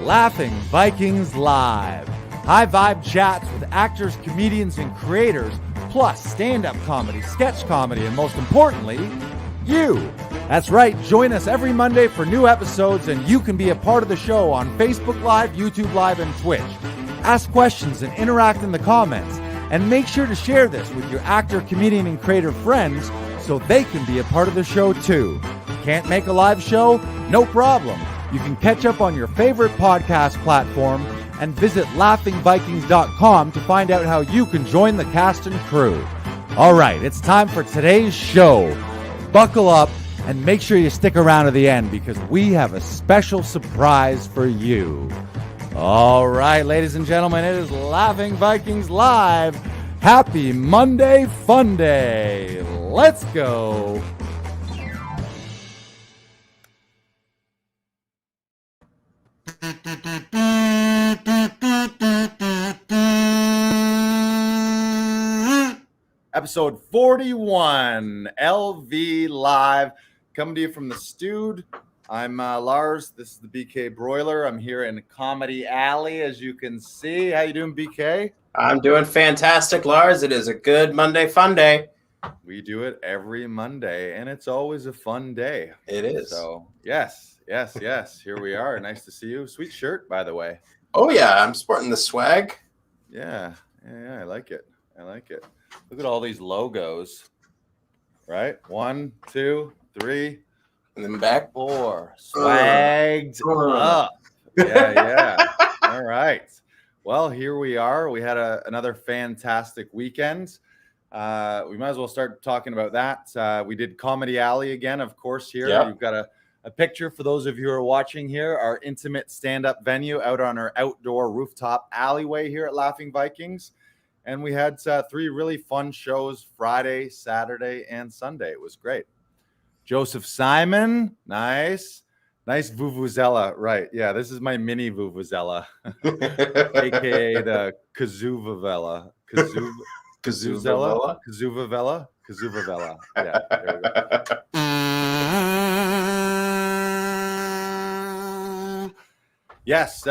Laughing Vikings Live. High vibe chats with actors, comedians, and creators, plus stand-up comedy, sketch comedy, and most importantly, you. That's right, join us every Monday for new episodes, and you can be a part of the show on Facebook Live, YouTube Live, and Twitch. Ask questions and interact in the comments, and make sure to share this with your actor, comedian, and creator friends so they can be a part of the show too. Can't make a live show? No problem. You can catch up on your favorite podcast platform and visit laughingvikings.com to find out how you can join the cast and crew. All right, it's time for today's show. Buckle up and make sure you stick around to the end because we have a special surprise for you. All right, ladies and gentlemen, it is Laughing Vikings Live. Happy Monday Fun Day. Let's go. Episode 41, LV Live, coming to you from the Stewed. I'm Lars. This is the BK Broiler. I'm here in Comedy Alley, as you can see. How you doing, BK? I'm doing fantastic, Lars. It is a good Monday Fun Day. We do it every Monday, and it's always a fun day. It is. So, yes. Here we are. Nice to see you. Sweet shirt, by the way. Oh, yeah. I'm sporting the swag. Yeah. I like it. Look at all these logos, right? 1, 2, 3, and then back 4. Swagged up. Yeah. All right. Well, here we are. We had another fantastic weekend. We might as well start talking about that. We did Comedy Alley again, of course, here. Yep. You've got a picture for those of you who are watching here, our intimate stand-up venue out on our outdoor rooftop alleyway here at Laughing Vikings. And we had 3 really fun shows Friday, Saturday, and Sunday. It was great. Joseph Simon, nice vuvuzela, right? Yeah, this is my mini vuvuzela, aka the Kazuvavela. Kazuvavela. Yeah, there we go. Yes.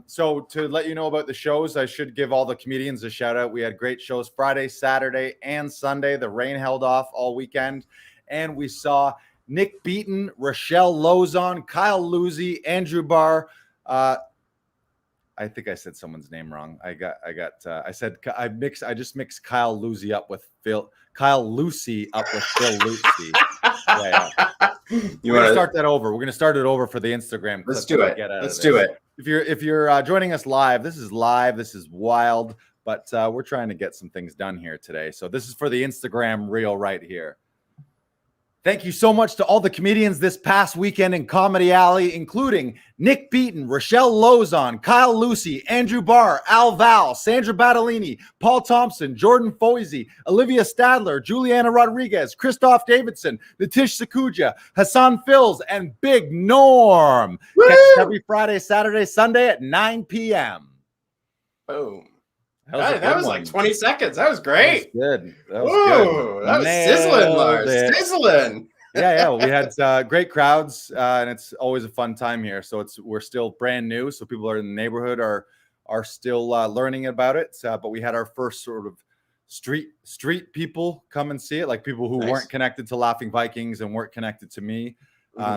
So to let you know about the shows, I should give all the comedians a shout out. We had great shows Friday, Saturday, and Sunday. The rain held off all weekend. And we saw Nick Beaton, Rochelle Lozon, Kyle Lucy, Andrew Barr. I think I said someone's name wrong. I just mixed Kyle Lucy up with Phil Lucy. Yeah. We're gonna start that over. We're gonna start it over for the Instagram. Let's do it. Let's do it. If you're joining us live, this is live. This is wild, but we're trying to get some things done here today. So this is for the Instagram reel right here. Thank you so much to all the comedians this past weekend in Comedy Alley, including Nick Beaton, Rochelle Lozon, Kyle Lucy, Andrew Barr, Al Val, Sandra Battellini, Paul Thompson, Jordan Foisey, Olivia Stadler, Juliana Rodriguez, Christoph Davidson, Nitish Sakuja, Hassan Fills, and Big Norm. Woo! Catch us every Friday, Saturday, Sunday at 9 p.m. Boom. That was like 20 seconds. That was great. That was good. That was sizzling, Lars. Sizzling. Yeah. We had great crowds, and it's always a fun time here. So we're still brand new, so people are in the neighborhood are still learning about it. But we had our first sort of street people come and see it, like people who weren't connected to Laughing Vikings and weren't connected to me.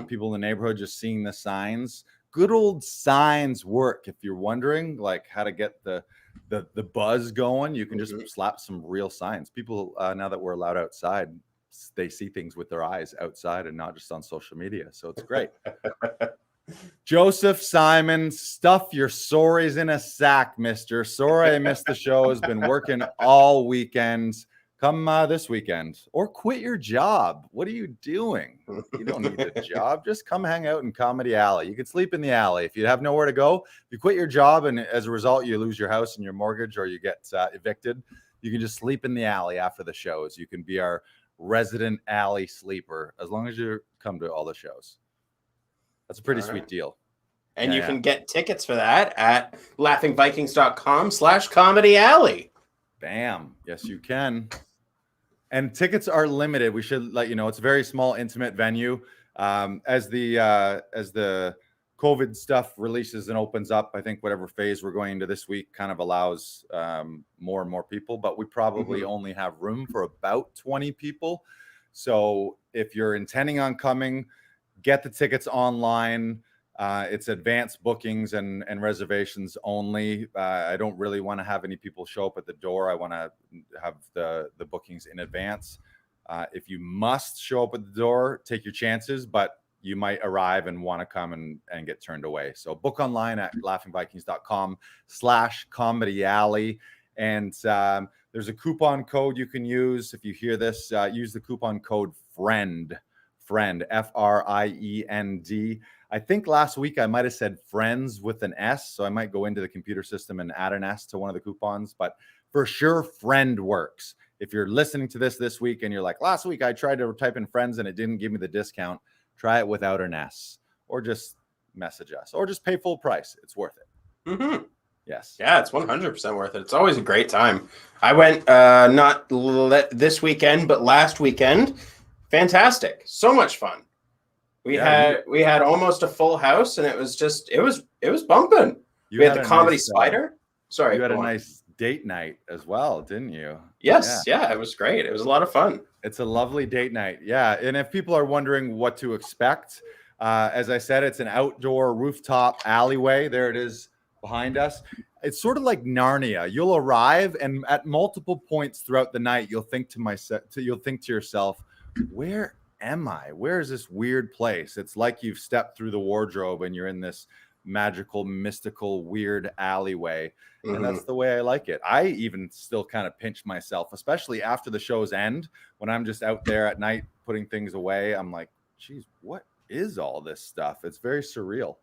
People in the neighborhood just seeing the signs. Good old signs work. If you're wondering, like how to get the buzz going, you can just slap some real signs. People now that we're allowed outside, they see things with their eyes outside and not just on social media. So it's great. Joseph Simon, stuff your sorries in a sack, mister. Sorry I missed the show. Has been working all weekend. Come this weekend or quit your job. What are you doing? You don't need a job. Just come hang out in Comedy Alley. You can sleep in the alley. If you have nowhere to go, if you quit your job and as a result, you lose your house and your mortgage or you get evicted, you can just sleep in the alley after the shows. You can be our resident alley sleeper as long as you come to all the shows. That's a pretty sweet deal. And you can get tickets for that at laughingvikings.com/comedy alley. Bam. Yes, you can. And tickets are limited. We should let you know it's a very small, intimate venue. As the COVID stuff releases and opens up, I think whatever phase we're going into this week kind of allows more and more people, but we probably only have room for about 20 people. So if you're intending on coming, get the tickets online. It's advanced bookings and reservations only. I don't really want to have any people show up at the door. I want to have the bookings in advance. If you must show up at the door, take your chances, but you might arrive and want to come and get turned away. So book online at laughingvikings.com/comedy alley. And there's a coupon code you can use. If you hear this, use the coupon code FRIEND, FRIEND. I think last week I might have said friends with an S. So I might go into the computer system and add an S to one of the coupons, but for sure, friend works. If you're listening to this week and you're like, last week I tried to type in friends and it didn't give me the discount, try it without an S, or just message us, or just pay full price. It's worth it. Yes. Yeah, it's 100% worth it. It's always a great time. I went not this weekend, but last weekend. Fantastic. So much fun. We had almost a full house, and it was bumping. We had the Comedy Spider. Sorry, you had a nice date night as well, didn't you? Yes, yeah, it was great. It was a lot of fun. It's a lovely date night. Yeah. And if people are wondering what to expect, as I said, it's an outdoor rooftop alleyway. There it is behind us. It's sort of like Narnia. You'll arrive, and at multiple points throughout the night, you'll think to yourself, where am I? Where is this weird place? It's like you've stepped through the wardrobe and you're in this magical, mystical, weird alleyway. And that's the way I like it. I even still kind of pinch myself, especially after the shows end, when I'm just out there at night putting things away. I'm like, geez, what is all this stuff? It's very surreal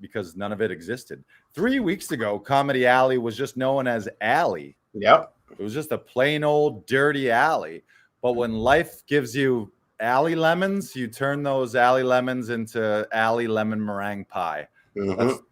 because none of it existed. 3 weeks ago, Comedy Alley was just known as Alley. Yep. It was just a plain old dirty alley. But when life gives you alley lemons, you turn those alley lemons into alley lemon meringue pie.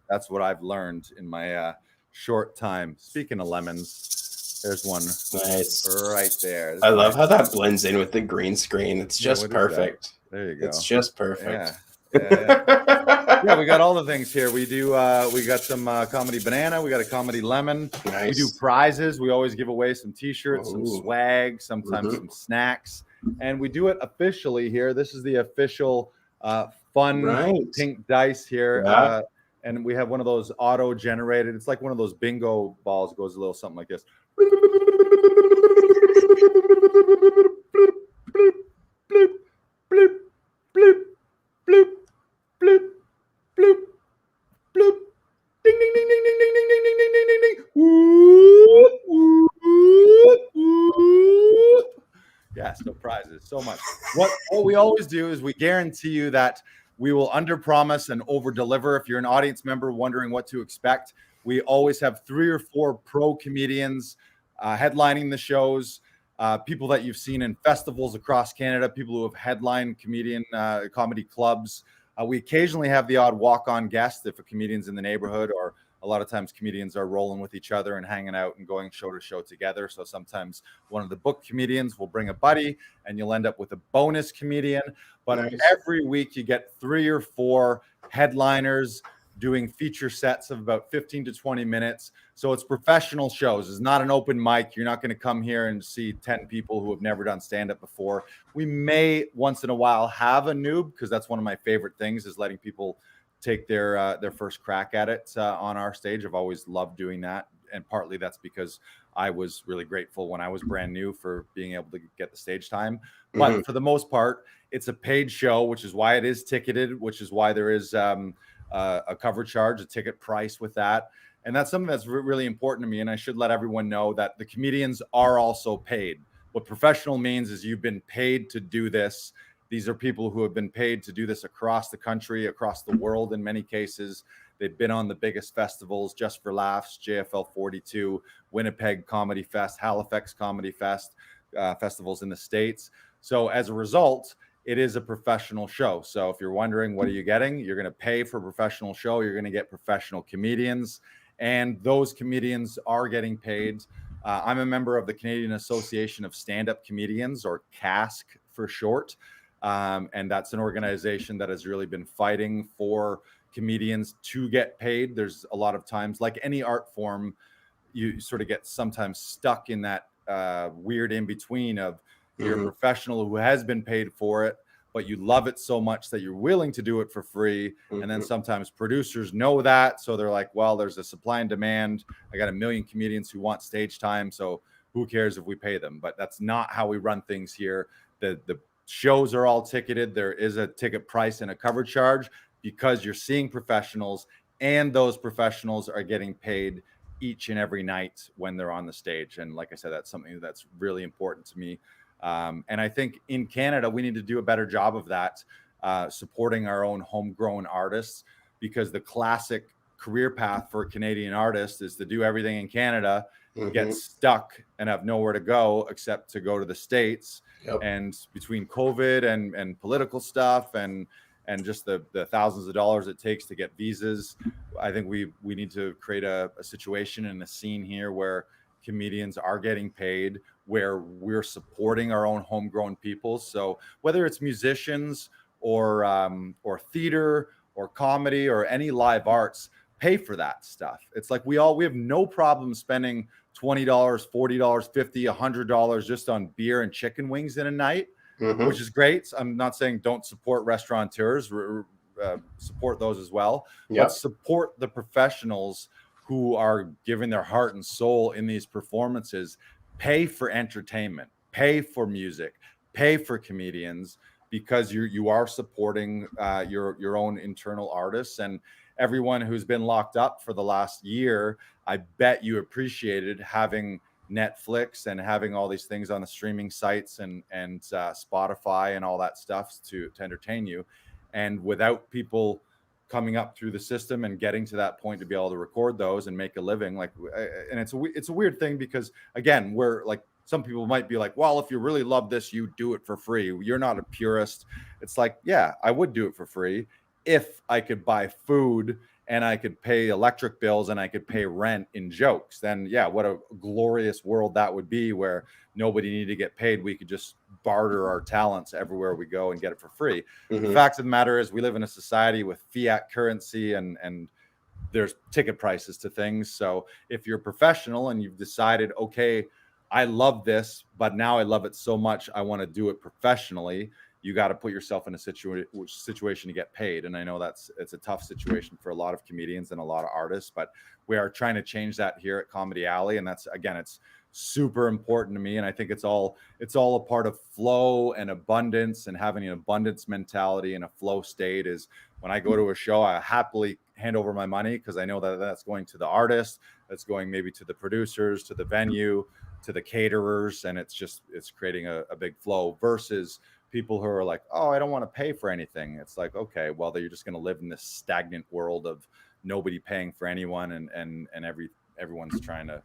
That's what I've learned in my short time. Speaking of lemons, there's one nice right there. I love how that blends in with the green screen. It's just perfect. There you go. It's just perfect. Yeah, we got all the things here. We do. We got some comedy banana. We got a comedy lemon. Nice. We do prizes. We always give away some T-shirts, some swag, sometimes some snacks, and we do it officially here. This is the official fun pink dice here, and we have one of those auto-generated. It's like one of those bingo balls. It goes a little something like this. Ding ding ding ding ding ding ding ding ding ding ding ding. Yeah, so prizes, so much. What we always do is we guarantee you that we will under-promise and over-deliver. If you're an audience member wondering what to expect, we always have 3 or 4 pro comedians headlining the shows, people that you've seen in festivals across Canada, people who have headlined comedy clubs. We occasionally have the odd walk-on guest if a comedian's in the neighborhood, or a lot of times comedians are rolling with each other and hanging out and going show to show together. So sometimes one of the booked comedians will bring a buddy and you'll end up with a bonus comedian. But every week you get 3 or 4 headliners doing feature sets of about 15 to 20 minutes. So it's professional shows. It's not an open mic. You're not going to come here and see 10 people who have never done stand-up before. We may once in a while have a noob, because that's one of my favorite things, is letting people take their first crack at it on our stage. I've always loved doing that. And partly that's because I was really grateful when I was brand new for being able to get the stage time. But for the most part, it's a paid show, which is why it is ticketed, which is why there is a cover charge, a ticket price with that. And that's something that's really important to me. And I should let everyone know that the comedians are also paid. What professional means is you've been paid to do this. These are people who have been paid to do this across the country, across the world in many cases. They've been on the biggest festivals, Just for Laughs, JFL 42, Winnipeg Comedy Fest, Halifax Comedy Fest, festivals in the States. So as a result, it is a professional show. So if you're wondering, what are you getting? You're going to pay for a professional show. You're going to get professional comedians, and those comedians are getting paid. I'm a member of the Canadian Association of Stand-Up Comedians, or CASC for short. And that's an organization that has really been fighting for comedians to get paid. There's a lot of times, like any art form, you sort of get sometimes stuck in that weird in between of you're a professional who has been paid for it, but you love it so much that you're willing to do it for free. And then sometimes producers know that. So they're like, well, there's a supply and demand. I got a million comedians who want stage time. So who cares if we pay them? But that's not how we run things here. The shows are all ticketed. There is a ticket price and a cover charge because you're seeing professionals, and those professionals are getting paid each and every night when they're on the stage. And like I said, that's something that's really important to me. And I think in Canada, we need to do a better job of that, supporting our own homegrown artists, because the classic career path for a Canadian artist is to do everything in Canada, get stuck and have nowhere to go except to go to the States. And between COVID and political stuff and just the thousands of dollars it takes to get visas, I think we need to create a situation and a scene here where comedians are getting paid, where we're supporting our own homegrown people. So whether it's musicians or theater or comedy or any live arts, pay for that stuff. It's like we have no problem spending $20, $40, $50, $100 just on beer and chicken wings in a night, which is great. I'm not saying don't support restaurateurs, support those as well, but support the professionals who are giving their heart and soul in these performances. Pay for entertainment, pay for music, pay for comedians, because you are supporting your own internal artists. And everyone who's been locked up for the last year, I bet you appreciated having Netflix and having all these things on the streaming sites and Spotify and all that stuff to entertain you. And without people coming up through the system and getting to that point to be able to record those and make a living, and it's a weird thing, because again, we're like, some people might be like, well, if you really love this, you do it for free. You're not a purist. It's like, yeah, I would do it for free if I could buy food and I could pay electric bills and I could pay rent in jokes. Then yeah, what a glorious world that would be, where nobody needed to get paid. We could just barter our talents everywhere we go and get it for free. The fact of the matter is, we live in a society with fiat currency and there's ticket prices to things. So if you're a professional and you've decided, okay, I love this, but now I love it so much, I want to do it professionally, you got to put yourself in a situation to get paid. And I know it's a tough situation for a lot of comedians and a lot of artists, but we are trying to change that here at Comedy Alley. And that's, again, it's super important to me. And I think it's all a part of flow and abundance, and having an abundance mentality and a flow state. Is when I go to a show, I happily hand over my money, because I know that that's going to the artist, that's going maybe to the producers, to the venue, to the caterers. And it's creating a big flow, versus people who are like, oh, I don't want to pay for anything. It's like, okay, well, then you're just going to live in this stagnant world of nobody paying for anyone, and everyone's trying to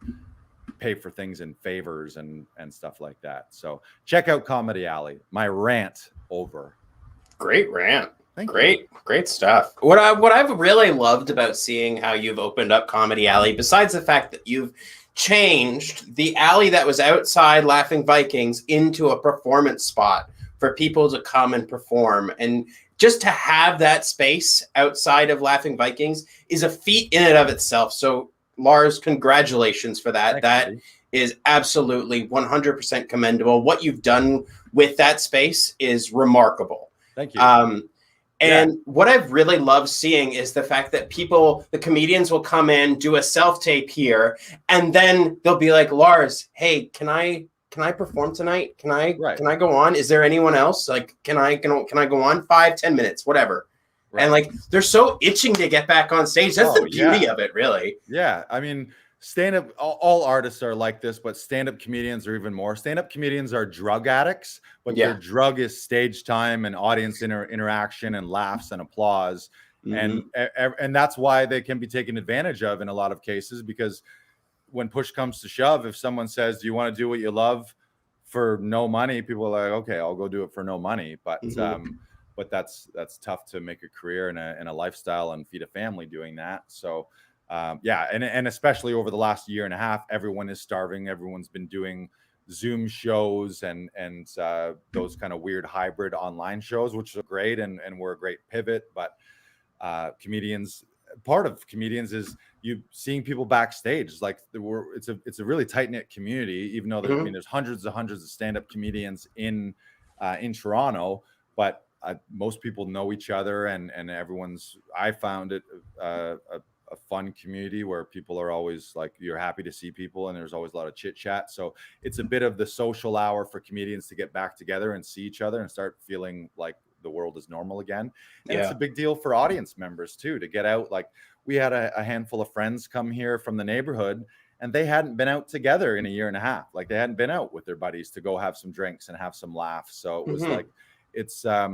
pay for things in favors and stuff like that. So check out Comedy Alley. My rant over. Great rant. Great stuff. What I've really loved about seeing how you've opened up Comedy Alley, besides the fact that you've changed the alley that was outside Laughing Vikings into a performance spot for people to come and perform, and just to have that space outside of Laughing Vikings is a feat in and of itself. So Lars, congratulations for that. That is absolutely 100% commendable. What you've done with that space is remarkable. Thank you. And what I've really loved seeing is the fact that the comedians will come in, do a self-tape here, and then they'll be like, Lars, hey, can I perform tonight? Can I go on? Is there anyone else? Like, can I go on 5-10 minutes, whatever. Right. And like, they're so itching to get back on stage. That's the beauty of it, really. Yeah. I mean, stand-up, all artists are like this, but stand-up comedians are even more. Stand-up comedians are drug addicts, but their drug is stage time and audience interaction and laughs and applause. And that's why they can be taken advantage of in a lot of cases, because when push comes to shove, if someone says, do you want to do what you love for no money? People are like, okay, I'll go do it for no money. But that's tough to make a career and a lifestyle and feed a family doing that. So and especially over the last year and a half, everyone is starving. Everyone's been doing Zoom shows and those kind of weird hybrid online shows, which are great and were a great pivot. But part of comedians is you seeing people backstage. Like it's a really tight knit community, even though there's hundreds of stand-up comedians in Toronto, but most people know each other, and I found it a fun community where people are always like, you're happy to see people, and there's always a lot of chit chat. So it's a bit of the social hour for comedians to get back together and see each other and start feeling like the world is normal again. And it's a big deal for audience members too, to get out. Like we had a handful of friends come here from the neighborhood, and they hadn't been out together in a year and a half. Like they hadn't been out with their buddies to go have some drinks and have some laughs. So it was like, it's a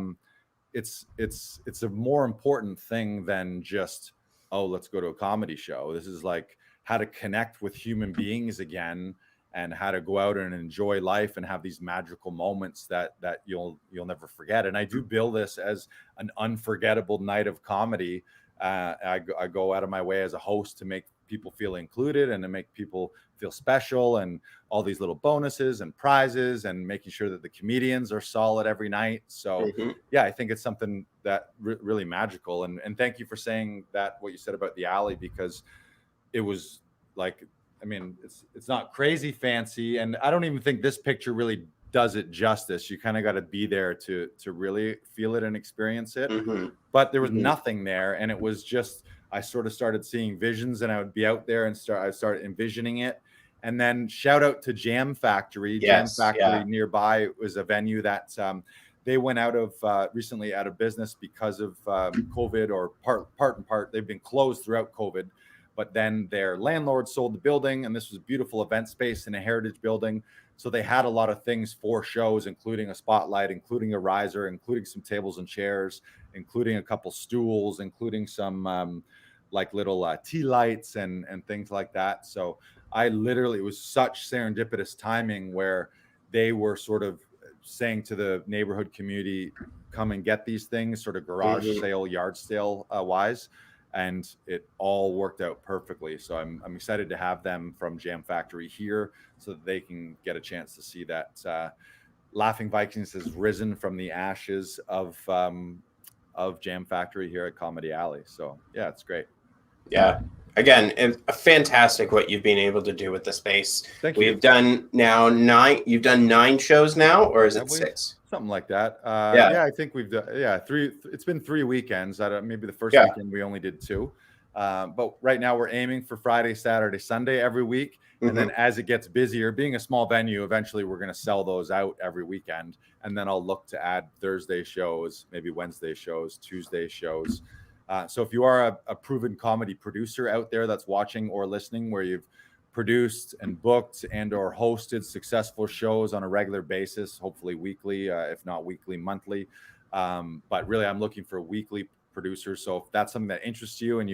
more important thing than just, oh, let's go to a comedy show. This is like how to connect with human beings again, and how to go out and enjoy life and have these magical moments that you'll never forget. And I do bill this as an unforgettable night of comedy. I go out of my way as a host to make people feel included and to make people feel special, and all these little bonuses and prizes, and making sure that the comedians are solid every night. So yeah, I think it's something that really magical. And thank you for saying that, what you said about the alley, because it was like, I mean, it's not crazy fancy, and I don't even think this picture really does it justice. You kind of got to be there to really feel it and experience it. But there was nothing there, and it was just, I sort of started seeing visions, and I would be out there and I started envisioning it. And then shout out to Jam Factory. Jam Factory nearby was a venue that they went recently out of business because of COVID, or part. They've been closed throughout COVID, but then their landlord sold the building, and this was a beautiful event space in a heritage building. So they had a lot of things for shows, including a spotlight, including a riser, including some tables and chairs, including a couple stools, including some like little tea lights and things like that. So it was such serendipitous timing where they were sort of saying to the neighborhood community, come and get these things, sort of garage sale, yard sale wise. And it all worked out perfectly. So I'm excited to have them from Jam Factory here, so that they can get a chance to see that Laughing Vikings has risen from the ashes of Jam Factory here at Comedy Alley. So yeah, it's great. Yeah. Again, fantastic what you've been able to do with the space. Thank you. We've done now 9. You've done 9 shows now, or is it 6? Something like that. Yeah, I think we've done 3. It's been 3 weekends. Maybe the first weekend we only did 2. But right now we're aiming for Friday, Saturday, Sunday every week. And then as it gets busier, being a small venue, eventually we're going to sell those out every weekend. And then I'll look to add Thursday shows, maybe Wednesday shows, Tuesday shows. So if you are a proven comedy producer out there that's watching or listening, where you've produced and booked and or hosted successful shows on a regular basis, hopefully weekly, if not weekly, monthly. But really, I'm looking for weekly producers. So if that's something that interests you, and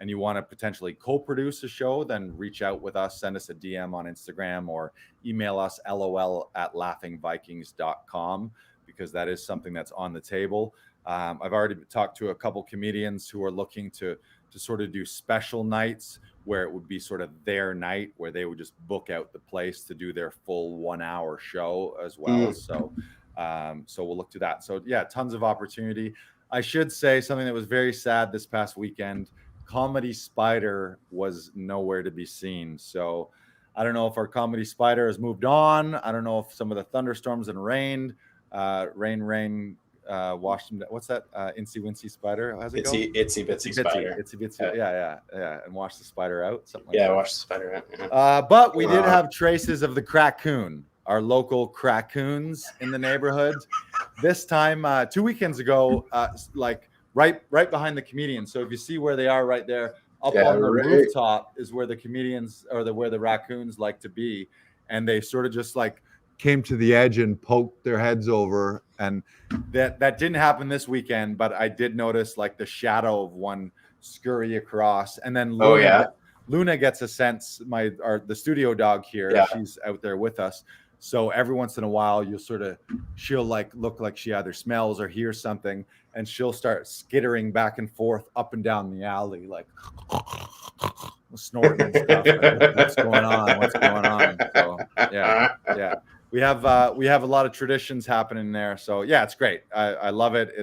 you want to potentially co-produce a show, then reach out with us, send us a DM on Instagram, or email us lol@laughingvikings.com, because that is something that's on the table. I've already talked to a couple comedians who are looking to sort of do special nights where it would be sort of their night, where they would just book out the place to do their full 1-hour show as well. So we'll look to that. So yeah, tons of opportunity. I should say something that was very sad this past weekend. Comedy Spider was nowhere to be seen. So I don't know if our Comedy Spider has moved on. I don't know if some of the thunderstorms and rain washed them. What's that? Incy Wincy Spider. How's it go? Itsy bitsy spider. Itsy bitsy. Yeah. And wash the spider out. Something like that. Wash the spider out. But we did have traces of the Crackoon, our local Crackoons in the neighborhood. This time, 2 weekends ago, like right behind the comedians. So if you see where they are right there, up on the rooftop is where the comedians, or where the raccoons like to be. And they sort of just like came to the edge and poked their heads over, and that didn't happen this weekend, but I did notice like the shadow of one scurry across. And then Luna gets a sense, the studio dog here, she's out there with us, so every once in a while she'll like look like she either smells or hears something, and she'll start skittering back and forth up and down the alley, like snorting and stuff. Like, what's going on? What's going on? So yeah. We have a lot of traditions happening there. So yeah, it's great. I love it.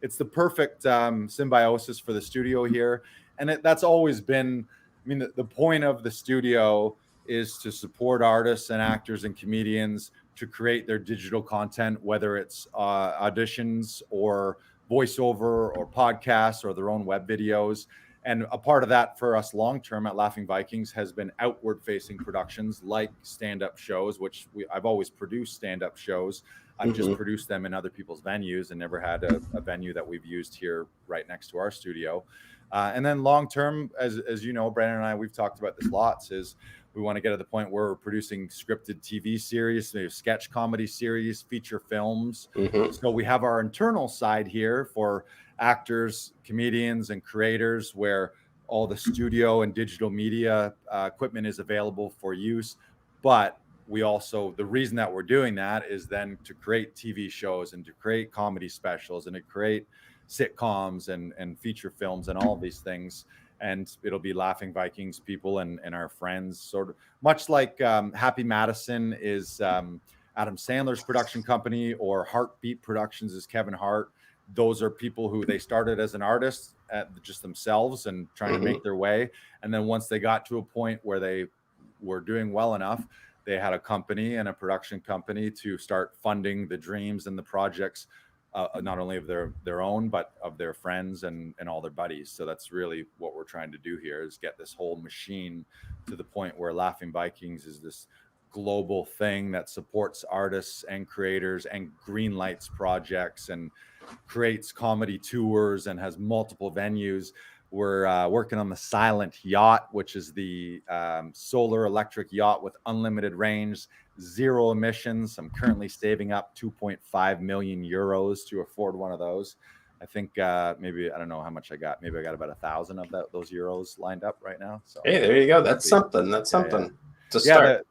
It's the perfect symbiosis for the studio here, and that's always been. I mean, the point of the studio is to support artists and actors and comedians to create their digital content, whether it's auditions or voiceover or podcasts or their own web videos. And a part of that for us long term at Laughing Vikings has been outward facing productions like stand-up shows, which I've always produced stand-up shows. I've just produced them in other people's venues and never had a venue that we've used here right next to our studio. And then long term, as you know, Brandon and I, we've talked about this lots, is we want to get to the point where we're producing scripted TV series, maybe sketch comedy series, feature films. So we have our internal side here for actors, comedians, and creators, where all the studio and digital media equipment is available for use. But we also, the reason that we're doing that is then to create TV shows and to create comedy specials and to create sitcoms and feature films and all of these things. And it'll be Laughing Vikings people and our friends, sort of much like Happy Madison is Adam Sandler's production company, or Heartbeat Productions is Kevin Hart. Those are people who they started as an artist at just themselves and trying to make their way. And then once they got to a point where they were doing well enough, they had a company and a production company to start funding the dreams and the projects, not only of their own, but of their friends and all their buddies. So that's really what we're trying to do here, is get this whole machine to the point where Laughing Vikings is this global thing that supports artists and creators and greenlights projects and creates comedy tours and has multiple venues. We're working on the Silent Yacht, which is the solar electric yacht with unlimited range, zero emissions. I'm currently saving up 2.5 million euros to afford one of those. I think maybe, I don't know how much I got. Maybe I got about 1,000 of those euros lined up right now. So hey, there you go. That's something. That's something to start.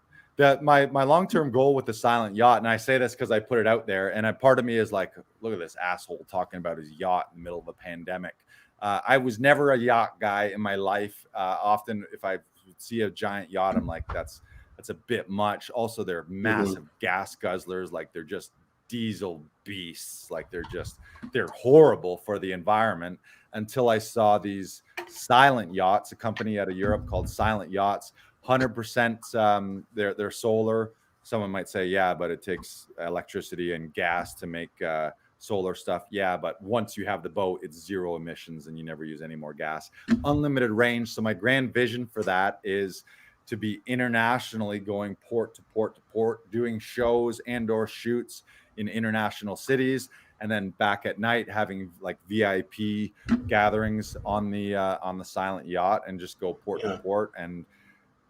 My long-term goal with the Silent Yacht, and I say this because I put it out there, and a part of me is like, look at this asshole talking about his yacht in the middle of a pandemic. I was never a yacht guy in my life. Often if I see a giant yacht, I'm like, that's a bit much. Also, they're massive gas guzzlers. Like, they're just diesel beasts. Like, they're horrible for the environment, until I saw these Silent Yachts, a company out of Europe called Silent Yachts, 100% they're solar. Someone might say, yeah, but it takes electricity and gas to make solar stuff. Yeah, but once you have the boat, it's zero emissions and you never use any more gas. Unlimited range. So my grand vision for that is to be internationally going port to port to port, doing shows and or shoots in international cities, and then back at night having like VIP gatherings on the Silent Yacht, and just go port to port. And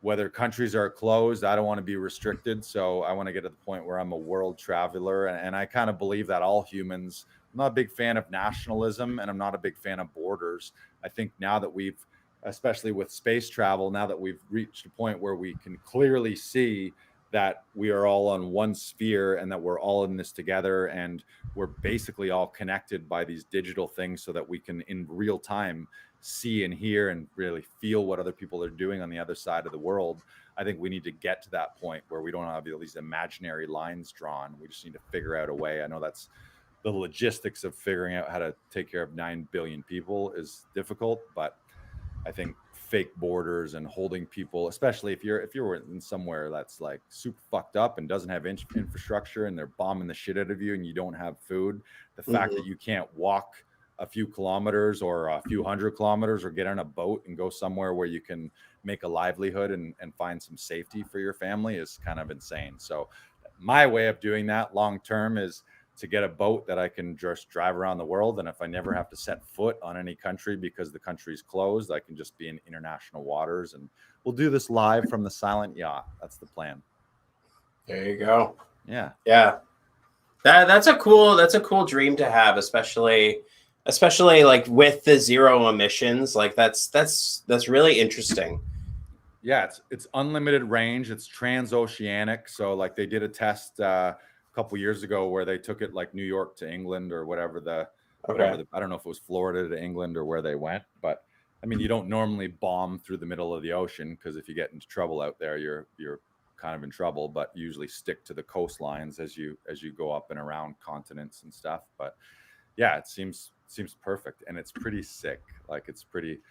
whether countries are closed, I don't want to be restricted. So I want to get to the point where I'm a world traveler. And I kind of believe that all humans, I'm not a big fan of nationalism, and I'm not a big fan of borders. I think now that we've, especially with space travel, now that we've reached a point where we can clearly see that we are all on one sphere and that we're all in this together, and we're basically all connected by these digital things, so that we can in real time see and hear and really feel what other people are doing on the other side of the world. I think we need to get to that point where we don't have all these imaginary lines drawn. We just need to figure out a way. I know that's the logistics of figuring out how to take care of 9 billion people is difficult, but I think fake borders and holding people, especially if you're in somewhere that's like super fucked up and doesn't have infrastructure, and they're bombing the shit out of you and you don't have food, the fact that you can't walk a few kilometers or a few hundred kilometers or get on a boat and go somewhere where you can make a livelihood and find some safety for your family is kind of insane. So my way of doing that long term is to get a boat that I can just drive around the world. And if I never have to set foot on any country because the country's closed, I can just be in international waters. And we'll do this live from the Silent Yacht. That's the plan. There you go. Yeah. Yeah. That's a cool dream to have, especially like with the zero emissions. Like that's really interesting. Yeah, it's unlimited range. It's transoceanic. So like they did a test a couple years ago where they took it like New York to England or whatever I don't know if it was Florida to England or where they went, but I mean, you don't normally bomb through the middle of the ocean, because if you get into trouble out there, you're kind of in trouble, but usually stick to the coastlines as you go up and around continents and stuff. But yeah, it seems perfect, and it's pretty sick. Like it's pretty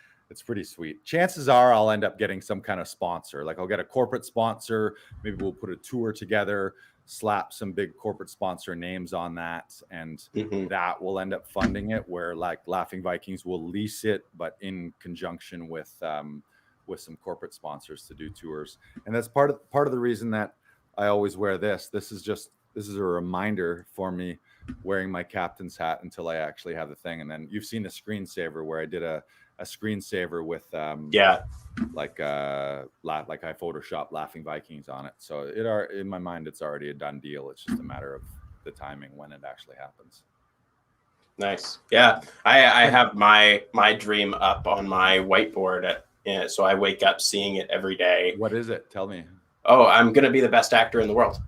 sweet. Chances are I'll end up getting some kind of sponsor. Like I'll get a corporate sponsor. Maybe we'll put a tour together, slap some big corporate sponsor names on that, and that will end up funding it, where like Laughing Vikings will lease it, but in conjunction with some corporate sponsors to do tours. And that's part of the reason that I always wear this. This is a reminder for me, wearing my captain's hat until I actually have the thing. And then you've seen the screensaver where I did a screensaver with like I photoshopped Laughing Vikings on it. So in my mind, it's already a done deal. It's just a matter of the timing when it actually happens. Nice. Yeah. I have my dream up on my whiteboard so I wake up seeing it every day. What is it? Tell me. Oh, I'm going to be the best actor in the world.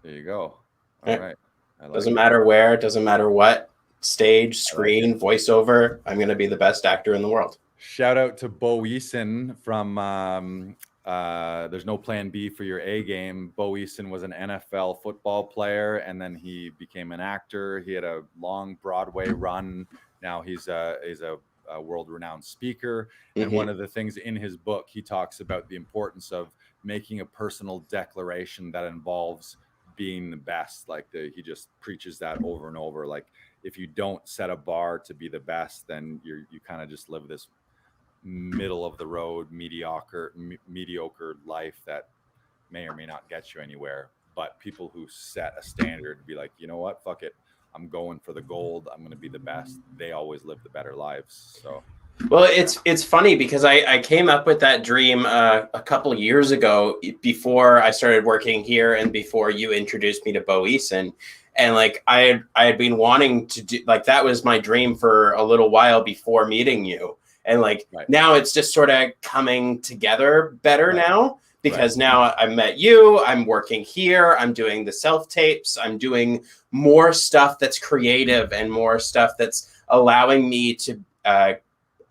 There you go. All right. Doesn't matter where, doesn't matter what, stage, screen, voiceover. I'm going to be the best actor in the world. Shout out to Bo Eason from There's No Plan B for Your A Game. Bo Eason was an NFL football player, and then he became an actor. He had a long Broadway run. Now he's a world-renowned speaker. And one of the things in his book, he talks about the importance of making a personal declaration that involves being the best. Like he just preaches that over and over. Like if you don't set a bar to be the best, then you kind of just live this middle of the road, mediocre life that may or may not get you anywhere. But people who set a standard to be like, you know what, fuck it, I'm going for the gold, I'm going to be the best, they always live the better lives. So well, it's funny because I came up with that dream a couple years ago, before I started working here and before you introduced me to Bo Eason. And like I had been wanting to do, like, that was my dream for a little while before meeting you. And like now it's just sort of coming together better now, because now I met you, I'm working here, I'm doing the self tapes, I'm doing more stuff that's creative and more stuff that's allowing me to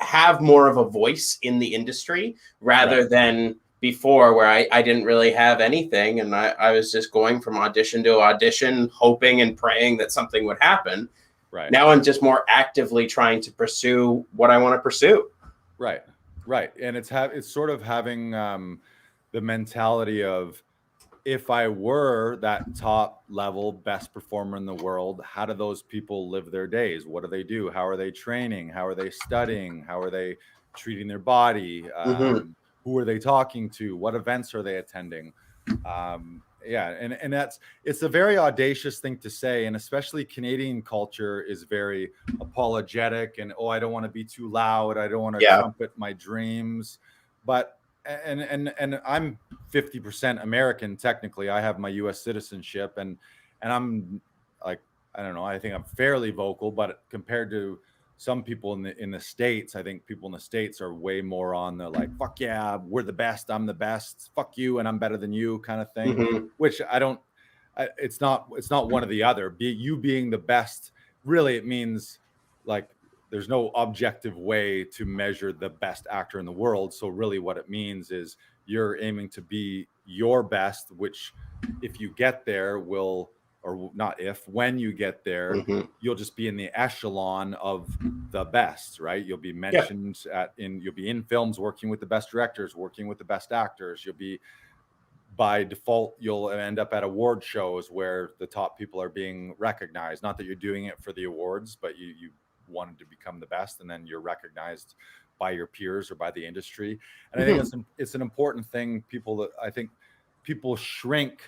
have more of a voice in the industry, rather than before, where I didn't really have anything. And I was just going from audition to audition, hoping and praying that something would happen. Right. Now I'm just more actively trying to pursue what I want to pursue. Right. And it's sort of having the mentality of, if I were that top level best performer in the world, how do those people live their days? What do they do? How are they training? How are they studying? How are they treating their body? Who are they talking to? What events are they attending? And it's a very audacious thing to say, and especially Canadian culture is very apologetic and, I don't want to be too loud, I don't want to trumpet my dreams. But and I'm 50% American technically. I have my US citizenship, and I'm like, I don't know, I think I'm fairly vocal, but compared to some people in the States, I think people in the States are way more on the like, fuck yeah, we're the best, I'm the best, fuck you and I'm better than you kind of thing, which it's not one or the other. Being the best, really, it means like there's no objective way to measure the best actor in the world. So really what it means is you're aiming to be your best, which if you get there when you get there, you'll just be in the echelon of the best, right? You'll be mentioned you'll be in films working with the best directors, working with the best actors. You'll be, by default, you'll end up at award shows where the top people are being recognized. Not that you're doing it for the awards, but you wanted to become the best, and then you're recognized by your peers or by the industry. And I think it's an important thing. I think people shrink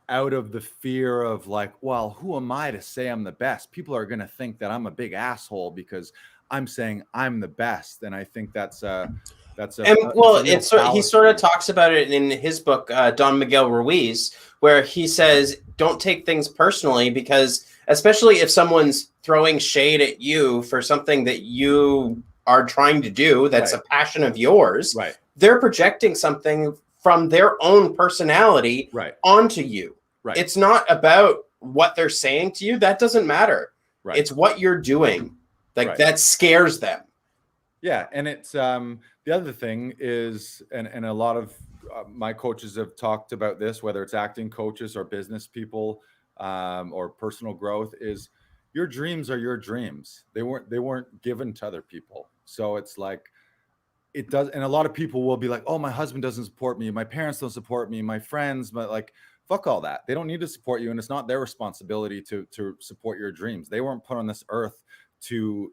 out of the fear of like, well, who am I to say I'm the best? People are going to think that I'm a big asshole because I'm saying I'm the best. And I think he sort of talks about it in his book, Don Miguel Ruiz, where he says, don't take things personally, because especially if someone's throwing shade at you for something that you are trying to do, that's a passion of yours, they're projecting something from their own personality onto you. It's not about what they're saying to you. That doesn't matter. It's what you're doing. That scares them. Yeah, and it's the other thing is, and a lot of my coaches have talked about this, whether it's acting coaches or business people or personal growth, is your dreams are your dreams. They weren't given to other people. So it's like it does, and a lot of people will be like, "Oh, my husband doesn't support me, my parents don't support me, my friends," but like, fuck all that. They don't need to support you, and it's not their responsibility to support your dreams. They weren't put on this earth to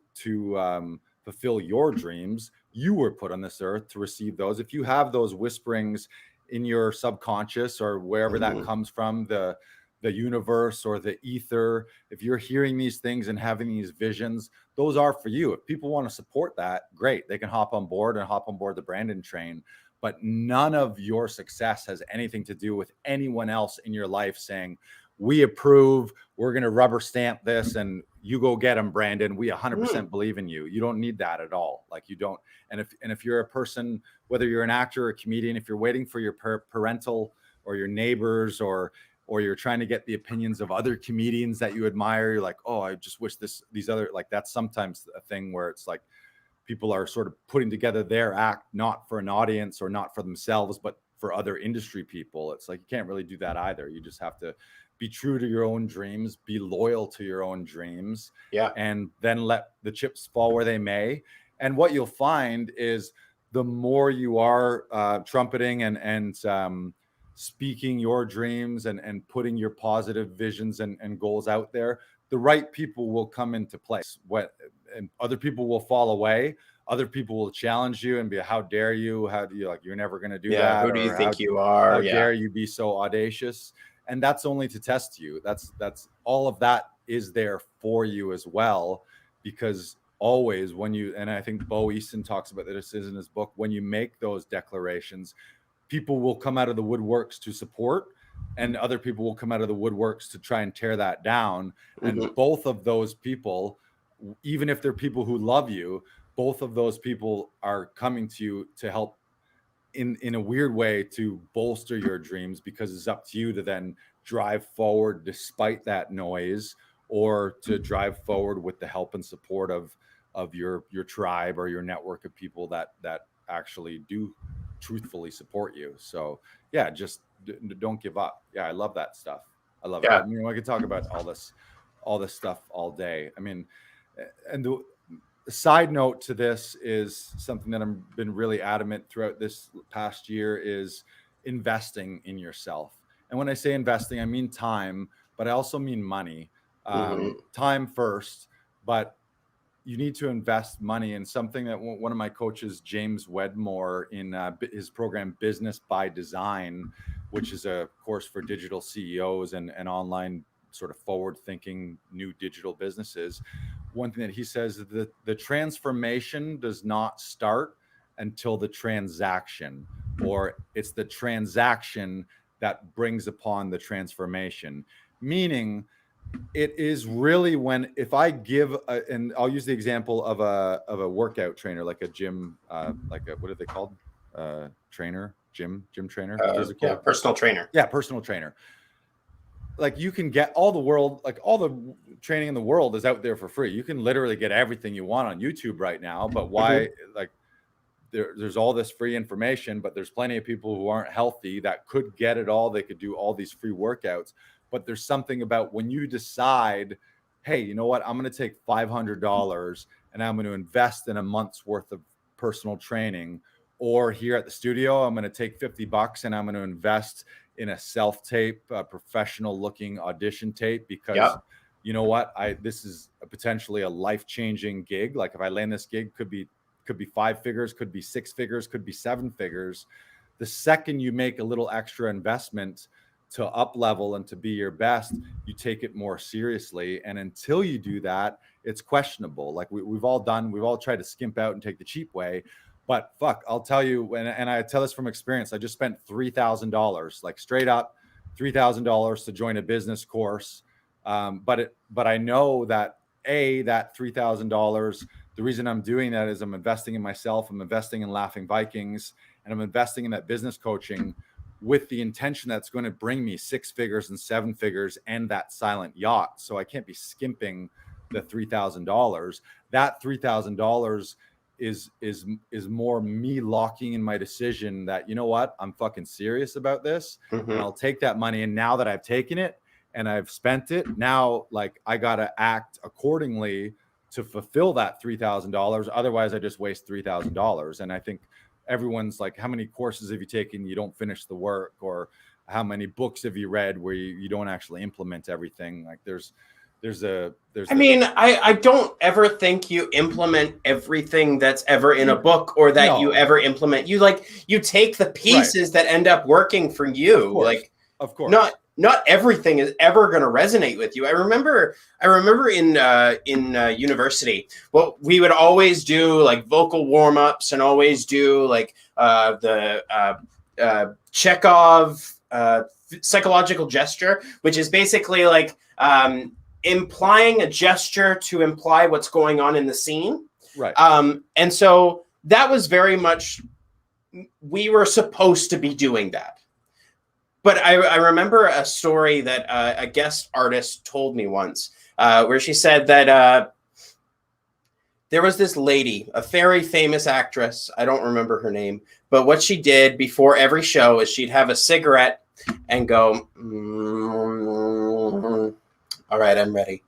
fulfill your dreams. You were put on this earth to receive those. If you have those whisperings in your subconscious or wherever that comes from, the universe or the ether, if you're hearing these things and having these visions, those are for you. If people want to support that, great. They can hop on board the Brandon train. But none of your success has anything to do with anyone else in your life saying, we approve, we're going to rubber stamp this, and you go get them, Brandon. We 100% believe in you. You don't need that at all. Like, you don't. And if you're a person, whether you're an actor or a comedian, if you're waiting for your parental or your neighbors, or you're trying to get the opinions of other comedians that you admire, you're like, oh, I just wish these other, like, that's sometimes a thing where it's like people are sort of putting together their act, not for an audience or not for themselves, but for other industry people. It's like, you can't really do that either. You just have to be true to your own dreams, be loyal to your own dreams, and then let the chips fall where they may. And what you'll find is the more you are trumpeting and speaking your dreams and putting your positive visions and goals out there, the right people will come into place. And other people will fall away. Other people will challenge you and be, how dare you? How do you, like, you're never going to do that? Who do you think you are? How dare you be so audacious? And that's only to test you. That's all of that is there for you as well, because always when you, and I think Bo Easton talks about this in his book, when you make those declarations, people will come out of the woodworks to support, and other people will come out of the woodworks to try and tear that down. And both of those people, even if they're people who love you, both of those people are coming to you to help in a weird way to bolster your dreams, because it's up to you to then drive forward despite that noise, or to drive forward with the help and support of your tribe or your network of people that actually do truthfully support you. So yeah, just don't give up. Yeah, I love that stuff. I love it. I mean, I could talk about all this stuff all day. I mean, and the side note to this is something that I've been really adamant throughout this past year is investing in yourself. And when I say investing, I mean time, but I also mean money. Time first, but you need to invest money in something that one of my coaches, James Wedmore, in his program Business by Design, which is a course for digital CEOs and online sort of forward thinking new digital businesses. One thing that he says is that the transformation does not start until the transaction, or it's the transaction that brings upon the transformation. Meaning, it is really when, if I give and I'll use the example of a workout trainer, like a gym, like a, what are they called? Trainer, gym trainer, physical, personal trainer. Yeah, personal trainer. Like, you can get all the training in the world is out there for free. You can literally get everything you want on YouTube right now. But why? Like, there's all this free information, but there's plenty of people who aren't healthy that could get it all. They could do all these free workouts. But there's something about when you decide, hey, you know what? I'm going to take $500 and I'm going to invest in a month's worth of personal training. Or here at the studio, I'm going to take $50 and I'm going to invest in a self-tape, professional looking audition tape, because you know what? This is potentially a life-changing gig. Like, if I land this gig, could be 5 figures, could be 6 figures, could be 7 figures. The second you make a little extra investment to up level and to be your best, you take it more seriously. And until you do that, it's questionable. Like, we've all tried to skimp out and take the cheap way. But fuck, I'll tell you, and I tell this from experience, I just spent $3,000, like straight up $3,000 to join a business course. But I know that that $3,000, the reason I'm doing that is I'm investing in myself, I'm investing in Laughing Vikings, and I'm investing in that business coaching with the intention that's going to bring me 6 figures and 7 figures and that silent yacht. So I can't be skimping the $3,000. That $3,000 is more me locking in my decision that, you know what, I'm fucking serious about this, and I'll take that money. And now that I've taken it and I've spent it, now like I gotta act accordingly to fulfill that $3,000. Otherwise, I just waste $3,000. And I think everyone's like, how many courses have you taken? You don't finish the work, or how many books have you read where you don't actually implement everything? Like I don't ever think you implement everything that's ever in a book, or that you ever implement. You take the pieces that end up working for you. Of course. Not everything is ever going to resonate with you. I remember in university, well, we would always do like vocal warm-ups and always do like the Chekhov psychological gesture, which is basically like implying a gesture to imply what's going on in the scene. Right. And so that was very much, we were supposed to be doing that. But I remember a story that a guest artist told me once, where she said that there was this lady, a very famous actress. I don't remember her name, but what she did before every show is she'd have a cigarette and go, all right, I'm ready.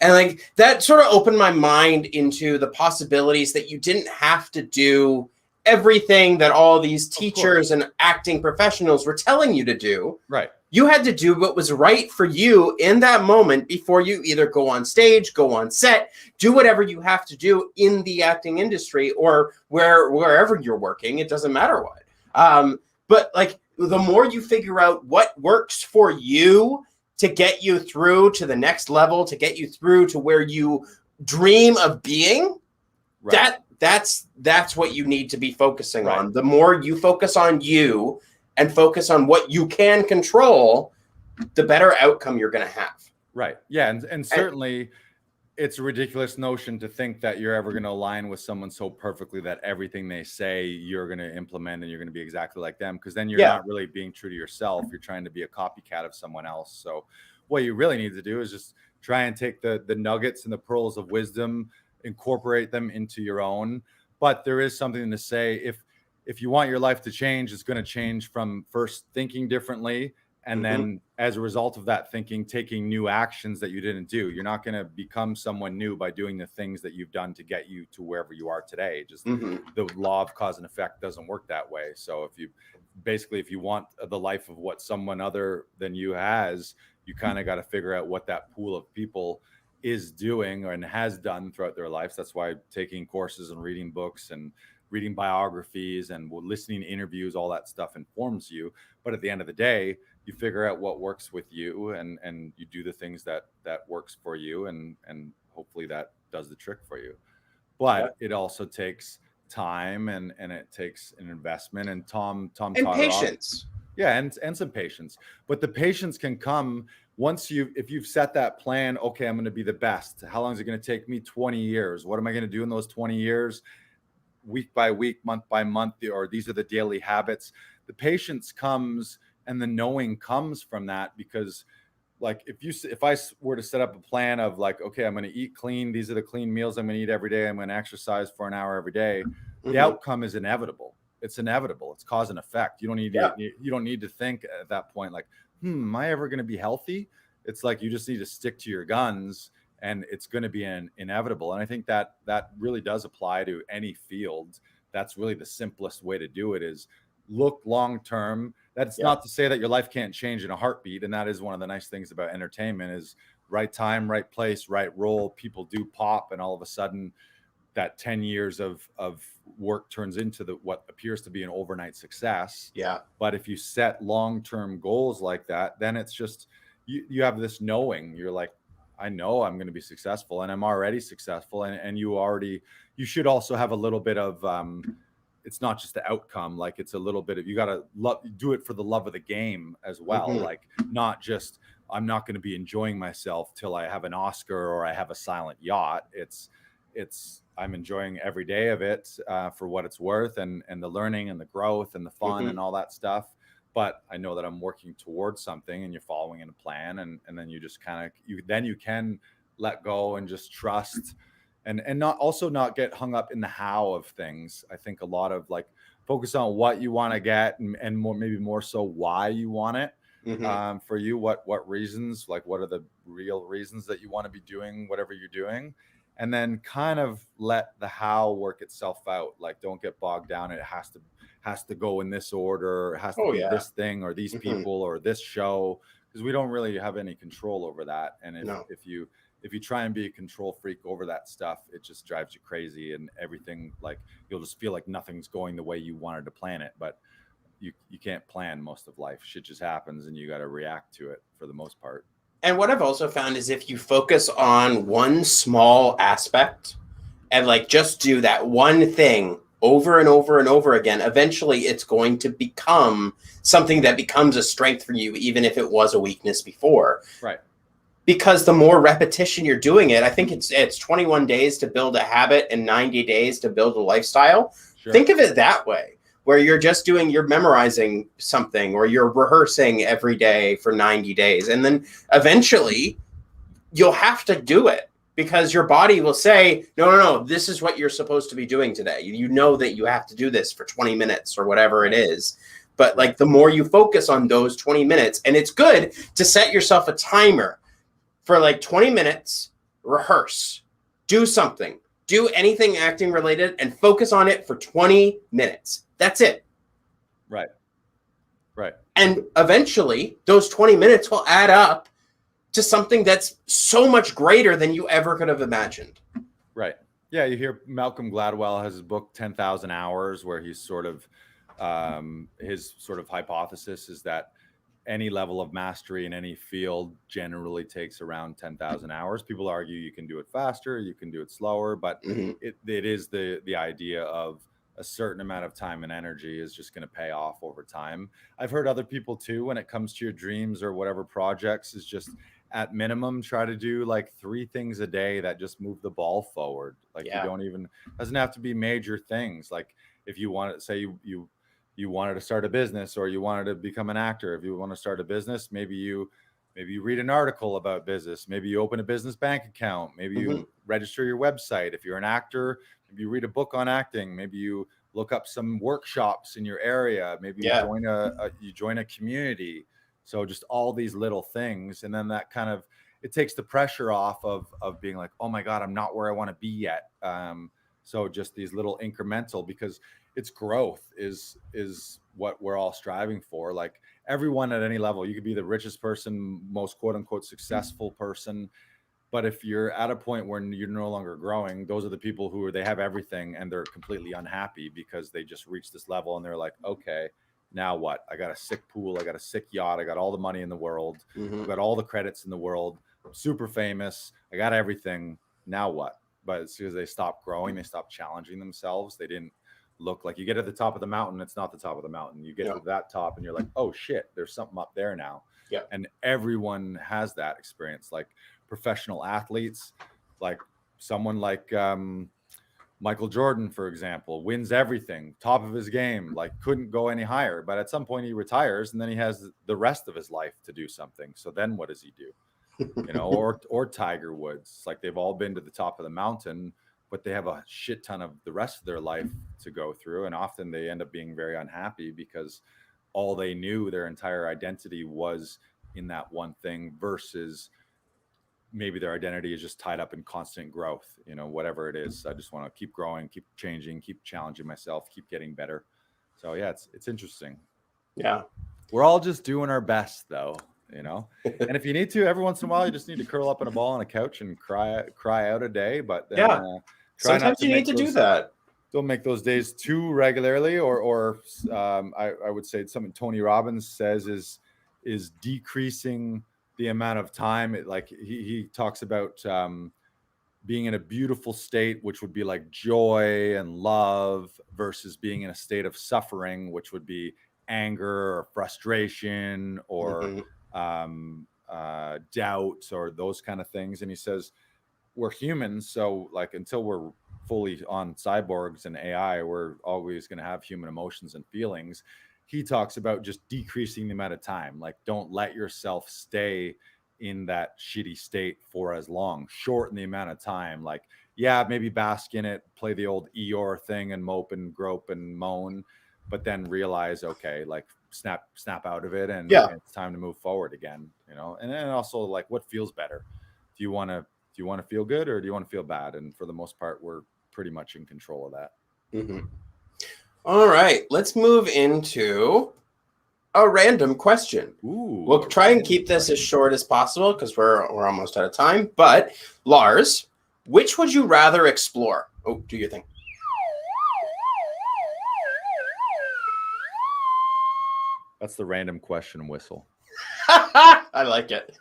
And like that sort of opened my mind into the possibilities that you didn't have to do everything that all these teachers and acting professionals were telling you to do. Right. You had to do what was right for you in that moment before you either go on stage, go on set, do whatever you have to do in the acting industry, or wherever you're working. It doesn't matter what. But like the more you figure out what works for you to get you through to the next level, to get you through to where you dream of being, that's what you need to be focusing on. The more you focus on you and focus on what you can control, the better outcome you're going to have. Right. Yeah. And certainly it's a ridiculous notion to think that you're ever going to align with someone so perfectly that everything they say you're going to implement and you're going to be exactly like them, because then you're not really being true to yourself. You're trying to be a copycat of someone else. So what you really need to do is just try and take the nuggets and the pearls of wisdom, incorporate them into your own. But there is something to say, if you want your life to change, it's going to change from first thinking differently, and then as a result of that thinking, taking new actions that you didn't do. You're not going to become someone new by doing the things that you've done to get you to wherever you are today. Just the law of cause and effect doesn't work that way. So if you want the life of what someone other than you has, you kind of got to figure out what that pool of people is doing and has done throughout their lives. That's why taking courses and reading books and reading biographies and listening to interviews, all that stuff informs you. But at the end of the day, you figure out what works with you, and you do the things that works for you, and hopefully that does the trick for you. But it also takes time, and it takes an investment, and Tom and patience. And some patience. But the patience can come once if you've set that plan. Okay, I'm going to be the best. How long is it going to take me? 20 years. What am I going to do in those 20 years? Week by week, month by month, or these are the daily habits. The patience comes and the knowing comes from that, because like if I were to set up a plan of like, okay, I'm going to eat clean. These are the clean meals I'm going to eat every day. I'm going to exercise for an hour every day. The outcome is inevitable. It's inevitable. It's cause and effect. You don't need to think at that point like, am I ever going to be healthy? It's like you just need to stick to your guns, and it's going to be inevitable. And I think that really does apply to any field. That's really the simplest way to do it, is look long term. That's not to say that your life can't change in a heartbeat. And that is one of the nice things about entertainment, is right time, right place, right role. People do pop, and all of a sudden that 10 years of work turns into what appears to be an overnight success. Yeah. But if you set long-term goals like that, then it's just, you have this knowing. You're like, I know I'm going to be successful, and I'm already successful. And you should also have a little bit of, it's not just the outcome. Like it's a little bit of, you got to do it for the love of the game as well. Like not just, I'm not going to be enjoying myself till I have an Oscar or I have a silent yacht. It's I'm enjoying every day of it for what it's worth, and the learning and the growth and the fun and all that stuff. But I know that I'm working towards something, and you're following in a plan, and then you just kind of, you can let go and just trust and not get hung up in the how of things. I think a lot of like focus on what you want to get, and more, maybe more so why you want it. For you, what reasons, like what are the real reasons that you want to be doing whatever you're doing, and then kind of let the how work itself out. Like, don't get bogged down. It has to go in this order. It has to be this thing or these people or this show, because we don't really have any control over that. And if you try and be a control freak over that stuff, it just drives you crazy, and everything, like, you'll just feel like nothing's going the way you wanted to plan it. But you can't plan most of life. Shit just happens, and you got to react to it for the most part. And what I've also found is if you focus on one small aspect and like just do that one thing over and over and over again, eventually it's going to become something that becomes a strength for you, even if it was a weakness before. Right. Because the more repetition you're doing it, I think it's 21 days to build a habit and 90 days to build a lifestyle. Sure. Think of it that way, where you're memorizing something or you're rehearsing every day for 90 days. And then eventually you'll have to do it because your body will say, no, this is what you're supposed to be doing today. You know that you have to do this for 20 minutes or whatever it is. But like the more you focus on those 20 minutes, and it's good to set yourself a timer for like 20 minutes, rehearse, do something, do anything acting related, and focus on it for 20 minutes. That's it. Right. And eventually those 20 minutes will add up to something that's so much greater than you ever could have imagined. Right. Yeah. You hear Malcolm Gladwell has his book, 10,000 Hours, where he's sort of, his sort of hypothesis is that any level of mastery in any field generally takes around 10,000 hours. People argue you can do it faster, you can do it slower, but it is the idea of a certain amount of time and energy is just going to pay off over time. I've heard other people too, when it comes to your dreams or whatever projects, is just at minimum try to do like 3 things a day that just move the ball forward. Like you don't even, doesn't have to be major things. Like if you want to say you wanted to start a business, or you wanted to become an actor. If you want to start a business, maybe you read an article about business. Maybe you open a business bank account. Maybe you register your website. If you're an actor, maybe you read a book on acting. Maybe you look up some workshops in your area. Maybe you join a community. So just all these little things. And then that kind of, it takes the pressure off of being like, oh my God, I'm not where I want to be yet. So just these little incremental, because it's growth is what we're all striving for. Like everyone at any level, you could be the richest person, most quote unquote successful person. But if you're at a point where you're no longer growing, those are the people who they have everything and they're completely unhappy because they just reached this level and they're like, okay, now what? I got a sick pool. I got a sick yacht. I got all the money in the world. I've got all the credits in the world. I'm super famous. I got everything. Now what? But as soon as they stop growing, they stop challenging themselves. They didn't look like, you get at the top of the mountain. It's not the top of the mountain. You get to that top and you're like, oh shit, there's something up there now. Yeah. And everyone has that experience. Like professional athletes, like someone like Michael Jordan, for example, wins everything, top of his game, like couldn't go any higher. But at some point he retires and then he has the rest of his life to do something. So then what does he do? You know, or Tiger Woods, like they've all been to the top of the mountain, but they have a shit ton of the rest of their life to go through. And often they end up being very unhappy because all they knew, their entire identity was in that one thing, versus maybe their identity is just tied up in constant growth, you know, whatever it is. I just want to keep growing, keep changing, keep challenging myself, keep getting better. So yeah, it's interesting. Yeah. We're all just doing our best though, you know, and if you need to, every once in a while, you just need to curl up in a ball on a couch and cry out a day. But then, sometimes you need to do that. Don't make those days too regularly, or I would say something Tony Robbins says is decreasing the amount of time. Like he talks about being in a beautiful state, which would be like joy and love, versus being in a state of suffering, which would be anger or frustration or doubt or those kind of things. And he says we're humans, so like until we're fully on cyborgs and AI, we're always going to have human emotions and feelings. He talks about just decreasing the amount of time. Like, don't let yourself stay in that shitty state for as long. Shorten the amount of time. Like, yeah, maybe bask in it, play the old Eeyore thing and mope and grope and moan, but then realize, okay, like snap out of it, and it's time to move forward again, you know. And then also, like, what feels better? Do you want to feel good, or do you want to feel bad? And for the most part, we're pretty much in control of that. Mm-hmm. All right, let's move into a random question. Ooh, we'll try and keep this as short as possible because we're almost out of time. But Lars, which would you rather explore? Oh, do your thing. That's the random question whistle. I like it.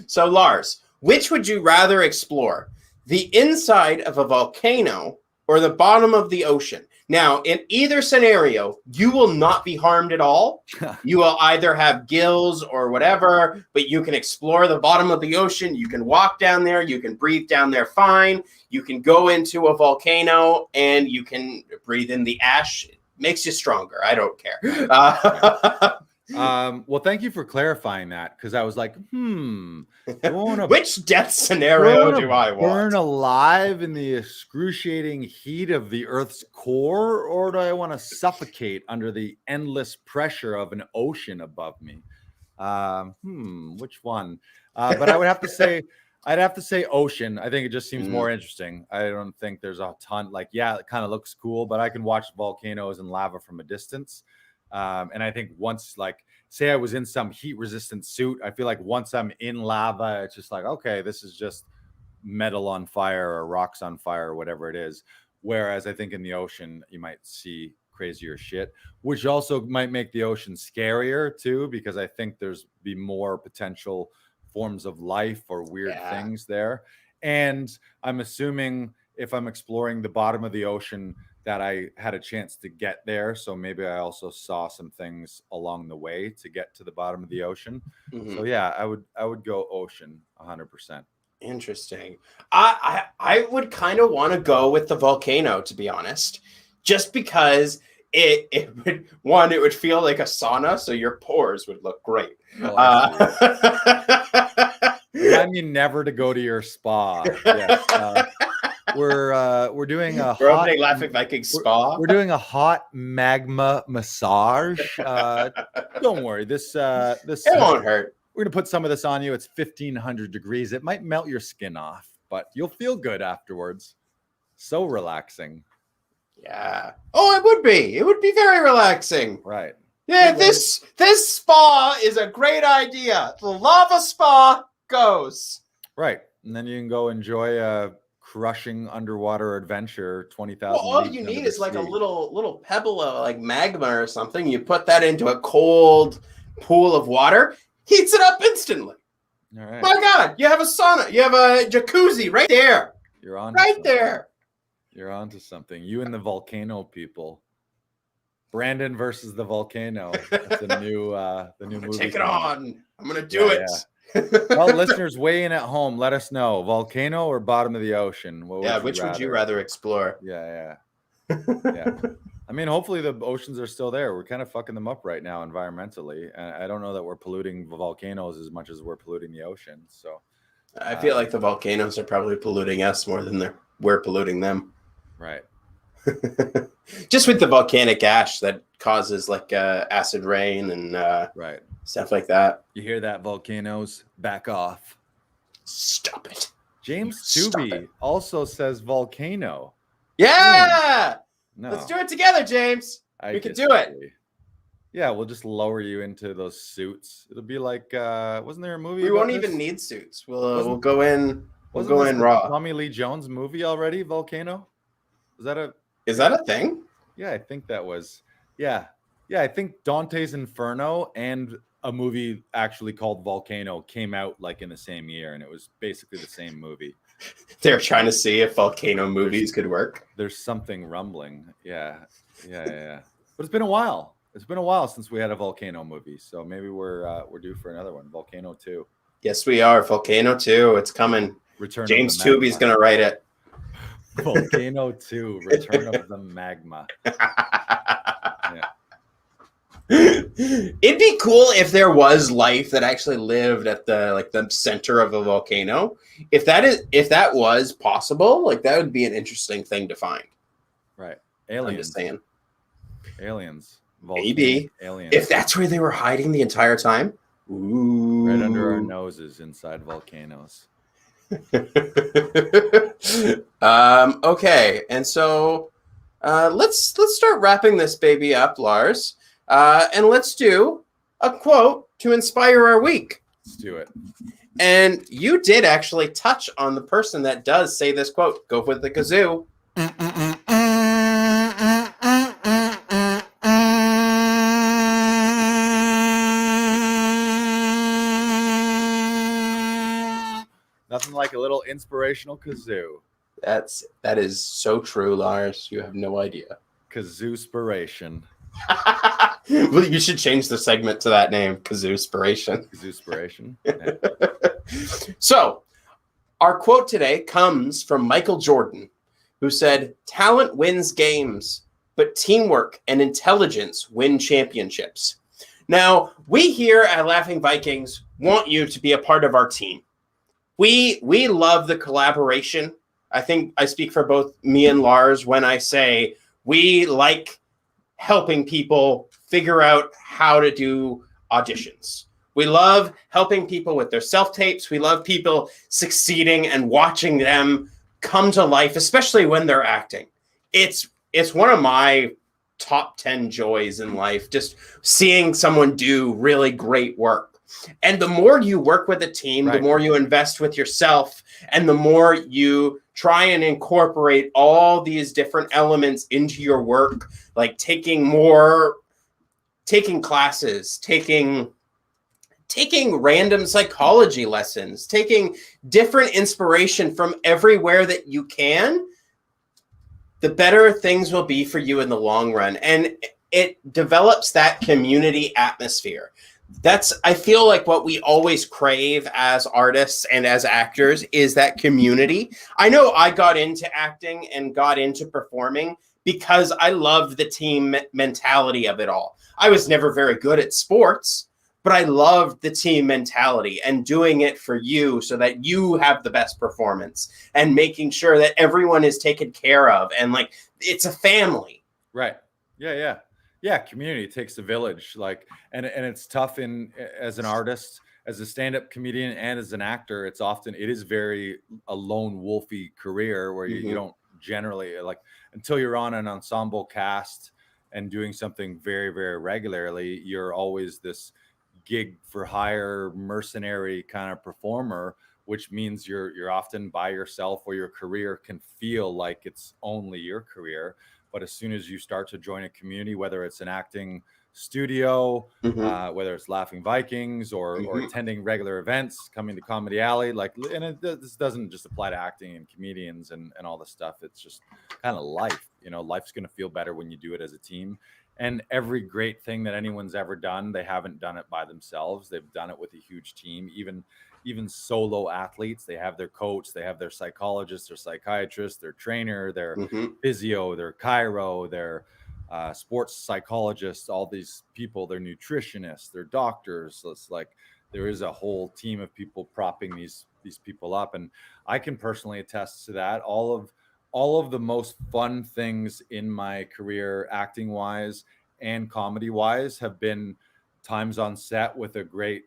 So Lars, which would you rather explore? The inside of a volcano or the bottom of the ocean? Now, in either scenario, you will not be harmed at all. You will either have gills or whatever, but you can explore the bottom of the ocean. You can walk down there. You can breathe down there fine. You can go into a volcano and you can breathe in the ash. It makes you stronger. I don't care. Well, thank you for clarifying that, because I was like, which death scenario do I want? Burn alive in the excruciating heat of the Earth's core, or do I want to suffocate under the endless pressure of an ocean above me? Which one? But I would have to say, I'd have to say ocean. I think it just seems more interesting. I don't think there's a ton, like, yeah, it kind of looks cool, but I can watch volcanoes and lava from a distance. And I think once, like, say I was in some heat resistant suit, I feel like once I'm in lava, it's just like, okay, this is just metal on fire or rocks on fire or whatever it is. Whereas I think in the ocean, you might see crazier shit, which also might make the ocean scarier too, because I think there's be more potential forms of life or weird things there. And I'm assuming if I'm exploring the bottom of the ocean, that I had a chance to get there. So maybe I also saw some things along the way to get to the bottom of the ocean. So yeah, I would go ocean 100%. Interesting. I would kind of want to go with the volcano, to be honest, just because it would feel like a sauna, so your pores would look great. Remind me never to go to your spa. Yes. We're doing a hot Laughing Vikings spa. We're doing a hot magma massage. Don't worry, this it won't hurt. We're gonna put some of this on you. It's 1,500 degrees. It might melt your skin off, but you'll feel good afterwards. So relaxing. Yeah. Oh, it would be. It would be very relaxing. Right. Yeah. This spa is a great idea. The lava spa goes. Right, and then you can go enjoy a crushing underwater adventure, 20,000. Well, all you need is like a little pebble of like magma or something. You put that into a cold pool of water, heats it up instantly. All right. My God, you have a sauna, you have a jacuzzi right there. You're on right there. You're on to something. You and the volcano people. Brandon versus the volcano. That's the new movie. Take it on. I'm gonna do it. Yeah. Well, listeners, weigh in at home. Let us know. Volcano or bottom of the ocean? Which would you rather explore? Yeah. I mean, hopefully the oceans are still there. We're kind of fucking them up right now environmentally. And I don't know that we're polluting volcanoes as much as we're polluting the ocean. So I feel like the volcanoes are probably polluting us more than we're polluting them. Right. Just with the volcanic ash that causes like acid rain and right. Stuff like that. You hear that, volcanoes? Back off. Stop it. James Tooby also says volcano. Yeah. No. Let's do it together, James. We can do it. Yeah, we'll just lower you into those suits. It'll be like, wasn't there a movie? We won't even need suits. We'll go in. We'll go in raw. Tommy Lee Jones movie already, Volcano? Is that a thing? Yeah, I think that was. Yeah, I think Dante's Inferno and a movie actually called Volcano came out like in the same year, and it was basically the same movie. They're trying to see if volcano movies could work. There's something rumbling. Yeah. But it's been a while. It's been a while since we had a volcano movie, so maybe we're due for another one. Volcano 2. Yes, we are. Volcano 2. It's coming. Return. James Tooby's gonna write it. Volcano 2. Return of the Magma. Yeah. It'd be cool if there was life that actually lived at the center of a volcano. If that was possible, like that would be an interesting thing to find. Right. I'm just Aliens. saying. Aliens. Maybe. Aliens. If that's where they were hiding the entire time. Ooh. Right under our noses inside volcanoes. Okay, and so let's start wrapping this baby up, Lars. And let's do a quote to inspire our week. Let's do it. And you did actually touch on the person that does say this quote. Go with the kazoo. Nothing like a little inspirational kazoo. That is so true, Lars. You have no idea. Kazoo-spiration. Well, you should change the segment to that name, Kazoo-spiration. Kazoo-spiration. So, our quote today comes from Michael Jordan, who said, "Talent wins games, but teamwork and intelligence win championships." Now, we here at Laughing Vikings want you to be a part of our team. We love the collaboration. I think I speak for both me and Lars when I say we like helping people figure out how to do auditions. We love helping people with their self-tapes. We love people succeeding and watching them come to life, especially when they're acting. It's one of my top 10 joys in life, just seeing someone do really great work. And the more you work with a team, Right. the more you invest with yourself, and the more you try and incorporate all these different elements into your work, like taking classes, taking random psychology lessons, taking different inspiration from everywhere that you can, the better things will be for you in the long run. And it develops that community atmosphere. I feel like what we always crave as artists and as actors is that community. I know I got into acting and got into performing because I loved the team mentality of it all. I was never very good at sports, but I loved the team mentality and doing it for you so that you have the best performance and making sure that everyone is taken care of. And like, it's a family. Right. Yeah. Community takes a village. Like, and it's tough as an artist, as a stand-up comedian, and as an actor. It is very a lone wolfy career where you don't generally, like, until you're on an ensemble cast and doing something very, very regularly, you're always this gig for hire mercenary kind of performer, which means you're often by yourself, or your career can feel like it's only your career. But as soon as you start to join a community, whether it's an acting studio, whether it's Laughing Vikings or attending regular events, coming to Comedy Alley, this doesn't just apply to acting and comedians and all this stuff. It's just kind of life. Life's going to feel better when you do it as a team. And every great thing that anyone's ever done, they haven't done it by themselves. They've done it with a huge team. Even solo athletes, they have their coach, they have their psychologist, their psychiatrist, their trainer, their physio, their chiro, their sports psychologists, all these people, their nutritionists, their doctors. So it's like there is a whole team of people propping these people up. And I can personally attest to that. All of the most fun things in my career, acting wise and comedy wise, have been times on set with a great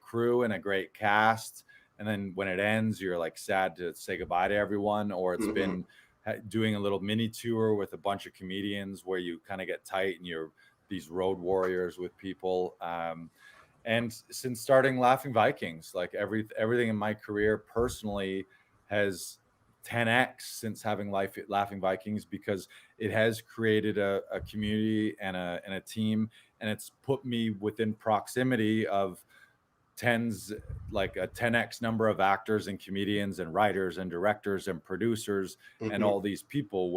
crew and a great cast. And then when it ends, you're like sad to say goodbye to everyone. Or it's been doing a little mini tour with a bunch of comedians where you kind of get tight and you're these road warriors with people. And since starting Laughing Vikings, like everything in my career personally has 10x since having Laughing Vikings, because it has created a community and a team, and it's put me within proximity of like a 10x number of actors and comedians and writers and directors and producers and all these people,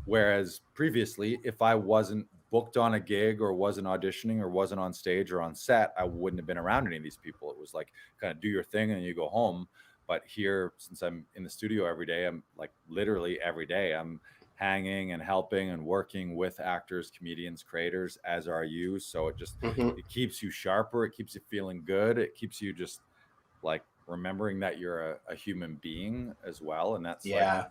whereas previously, if I wasn't booked on a gig or wasn't auditioning or wasn't on stage or on set, I wouldn't have been around any of these people. It was like, kind of do your thing and you go home. But here, since I'm in the studio every day, I'm like literally every day I'm hanging and helping and working with actors, comedians, creators, as are you. So it just, it keeps you sharper. It keeps you feeling good. It keeps you just like remembering that you're a human being as well. And that's like,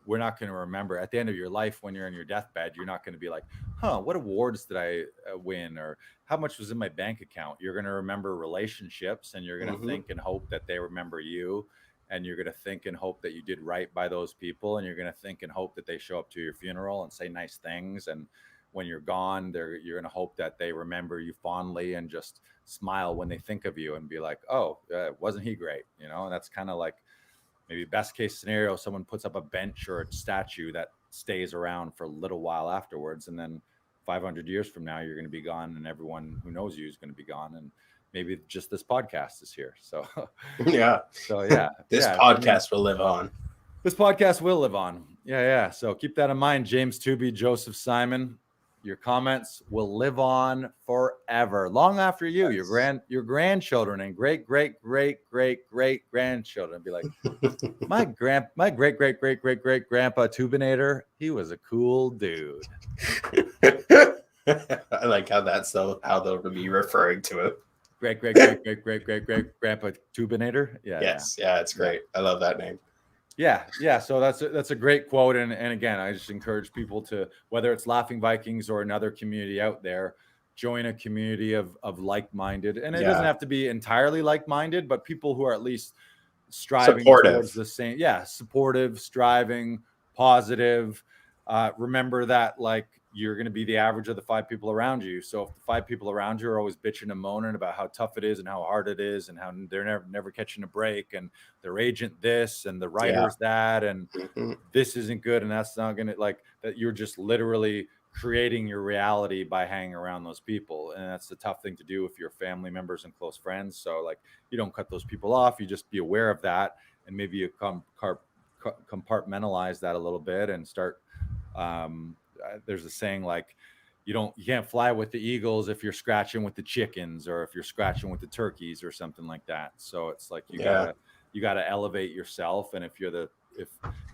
we're not going to remember at the end of your life when you're in your deathbed. You're not going to be like, what awards did I win, or how much was in my bank account? You're going to remember relationships, and you're going to think and hope that they remember you, and you're going to think and hope that you did right by those people, and you're going to think and hope that they show up to your funeral and say nice things. And when you're gone, you're going to hope that they remember you fondly and just smile when they think of you and be like, oh, wasn't he great? And that's kind of like, maybe best case scenario, someone puts up a bench or a statue that stays around for a little while afterwards. And then 500 years from now, you're going to be gone, and everyone who knows you is going to be gone. And maybe just this podcast is here. So, yeah. So, yeah. This podcast will live on. This podcast will live on. Yeah. So keep that in mind, James Tooby, Joseph Simon. Your comments will live on forever, long after you, your grandchildren and great grandchildren be like, my great grandpa Tubinator, he was a cool dude. I like how they'll be referring to it. Great grandpa Tubinator. Yeah. Yes. Yeah. It's great. I love that name. Yeah. So that's a great quote. And again, I just encourage people to, whether it's Laughing Vikings or another community out there, join a community of like-minded. And it doesn't have to be entirely like-minded, but people who are at least striving towards the same. Yeah. Supportive, striving, positive. Remember that like you're going to be the average of the 5 people around you. So if the 5 people around you are always bitching and moaning about how tough it is and how hard it is and how they're never catching a break and their agent this and the writer's that and this isn't good and that's not going to, like, that you're just literally creating your reality by hanging around those people. And that's the tough thing to do if you're family members and close friends. So like, you don't cut those people off. You just be aware of that. And maybe you compartmentalize that a little bit and start, there's a saying like, you can't fly with the eagles if you're scratching with the chickens or if you're scratching with the turkeys or something like that. So it's like, you gotta elevate yourself. And if you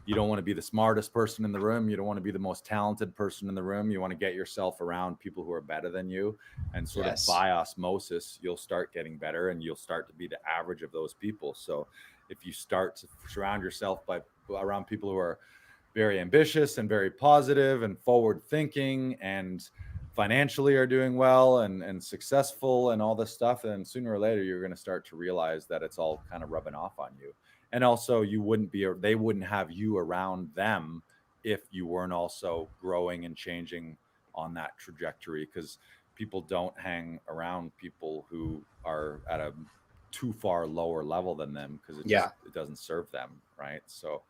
don't want to be the smartest person in the room, you don't want to be the most talented person in the room, you want to get yourself around people who are better than you, and sort of by osmosis, you'll start getting better and you'll start to be the average of those people. So if you start to surround yourself around people who are very ambitious and very positive and forward thinking and financially are doing well and successful and all this stuff, and sooner or later you're going to start to realize that it's all kind of rubbing off on you. And also they wouldn't have you around them if you weren't also growing and changing on that trajectory, because people don't hang around people who are at a too far lower level than them, because it doesn't serve them, right? So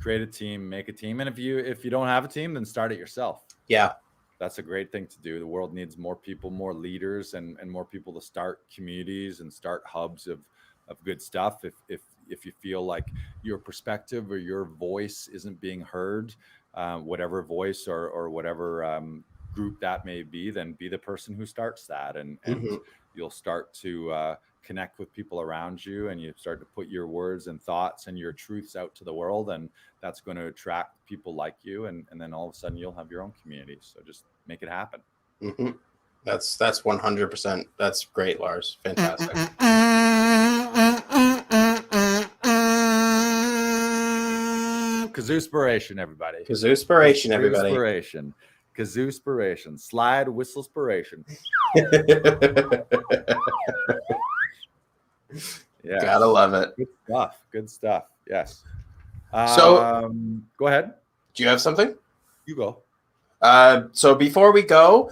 create a team, make a team. And if you don't have a team, then start it yourself. Yeah. That's a great thing to do. The world needs more people, more leaders, and more people to start communities and start hubs of good stuff. If you feel like your perspective or your voice isn't being heard, whatever voice or whatever group that may be, then be the person who starts that. And you'll start to connect with people around you, and you start to put your words and thoughts and your truths out to the world, and that's going to attract people like you, and then all of a sudden you'll have your own community. So just make it happen. That's 100%. That's great, Lars. Fantastic. Kazoo-spiration, everybody. Kazoo-spiration, everybody. Kazoo-spiration. Slide whistle-spiration. Yeah, gotta love it. Good stuff. Yes. So go ahead. Do you have something? You go. So before we go,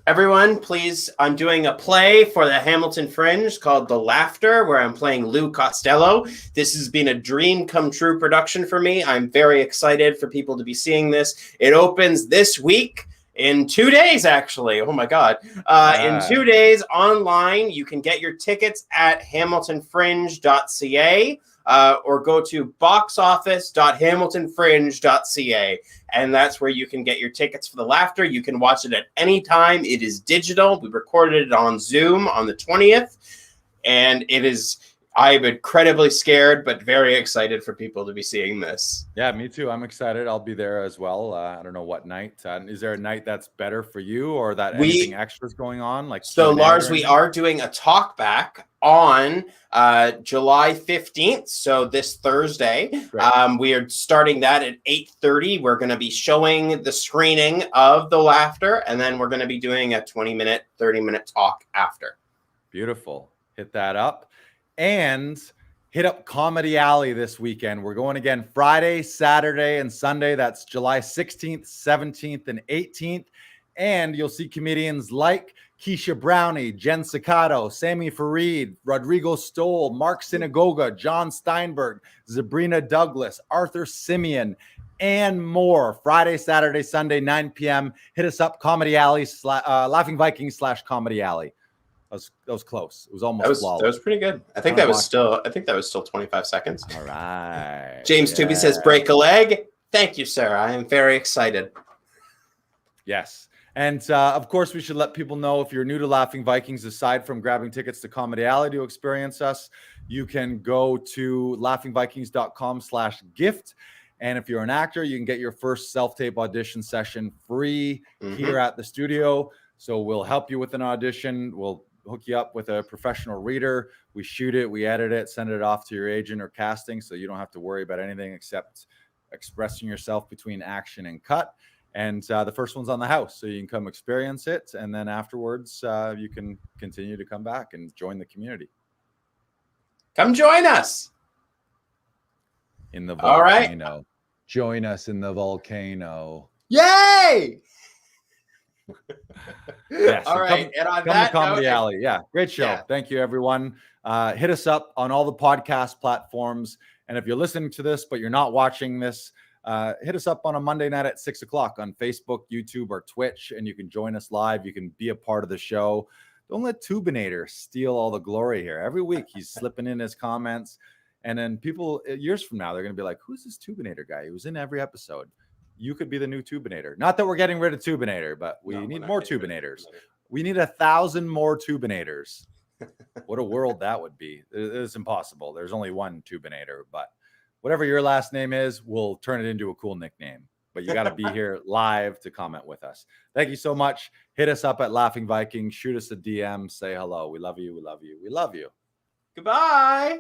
everyone, please, I'm doing a play for the Hamilton Fringe called The Laughter, where I'm playing Lou Costello. This has been a dream come true production for me. I'm very excited for people to be seeing this. It opens this week. In 2 days, actually. Oh, my God. In 2 days online, you can get your tickets at hamiltonfringe.ca or go to boxoffice.hamiltonfringe.ca. And that's where you can get your tickets for The Laughter. You can watch it at any time. It is digital. We recorded it on Zoom on the 20th. And it is I'm incredibly scared, but very excited for people to be seeing this. Yeah, me too. I'm excited. I'll be there as well. I don't know what night. Is there a night that's better for you, or that anything extra is going on? Like so, Lars, we are doing a talk back on July 15th. So this Thursday, we are starting that at 8:30. We're going to be showing the screening of The Laughter, and then we're going to be doing a 20-minute, 30-minute talk after. Beautiful. Hit that up. And hit up Comedy Alley this weekend. We're going again Friday, Saturday, and Sunday. That's July 16th, 17th, and 18th. And you'll see comedians like Keisha Brownie, Jen Siccato, Sammy Farid, Rodrigo Stoll, Mark Sinagoga, John Steinberg, Sabrina Douglas, Arthur Simeon, and more. Friday, Saturday, Sunday, 9 p.m. Hit us up, Comedy Alley, Laughing Vikings /Comedy Alley. That was close. It was almost flawless. That was pretty good. I think that was still 25 seconds. All right. James Tooby says, break a leg. Thank you, sir. I am very excited. Yes. And of course, we should let people know, if you're new to Laughing Vikings, aside from grabbing tickets to Comedy Alley to experience us, you can go to laughingvikings.com/gift. And if you're an actor, you can get your first self-tape audition session free here at the studio. So we'll help you with an audition. We'll hook you up with a professional reader. We shoot it, we edit it, send it off to your agent or casting, so you don't have to worry about anything except expressing yourself between action and cut. And the first one's on the house, so you can come experience it, and then afterwards you can continue to come back and join the community. Come join us in the volcano. All right. Join us in the volcano. Yay! Yes. All right. And on come to Comedy Alley. Yeah. Great show. Yeah. Thank you, everyone. Hit us up on all the podcast platforms. And if you're listening to this, but you're not watching this, hit us up on a Monday night at 6:00 on Facebook, YouTube, or Twitch, and you can join us live. You can be a part of the show. Don't let Tubinator steal all the glory here. Every week he's slipping in his comments. And then people years from now, they're going to be like, who's this Tubinator guy? He was in every episode. You could be the new Tubinator. Not that we're getting rid of Tubinator, but we need more Tubinators. We need 1,000 more Tubinators. What a world that would be. It's impossible. There's only one Tubinator, but whatever your last name is, we'll turn it into a cool nickname. But you got to be here live to comment with us. Thank you so much. Hit us up at Laughing Vikings. Shoot us a DM. Say hello. We love you. We love you. We love you. Goodbye.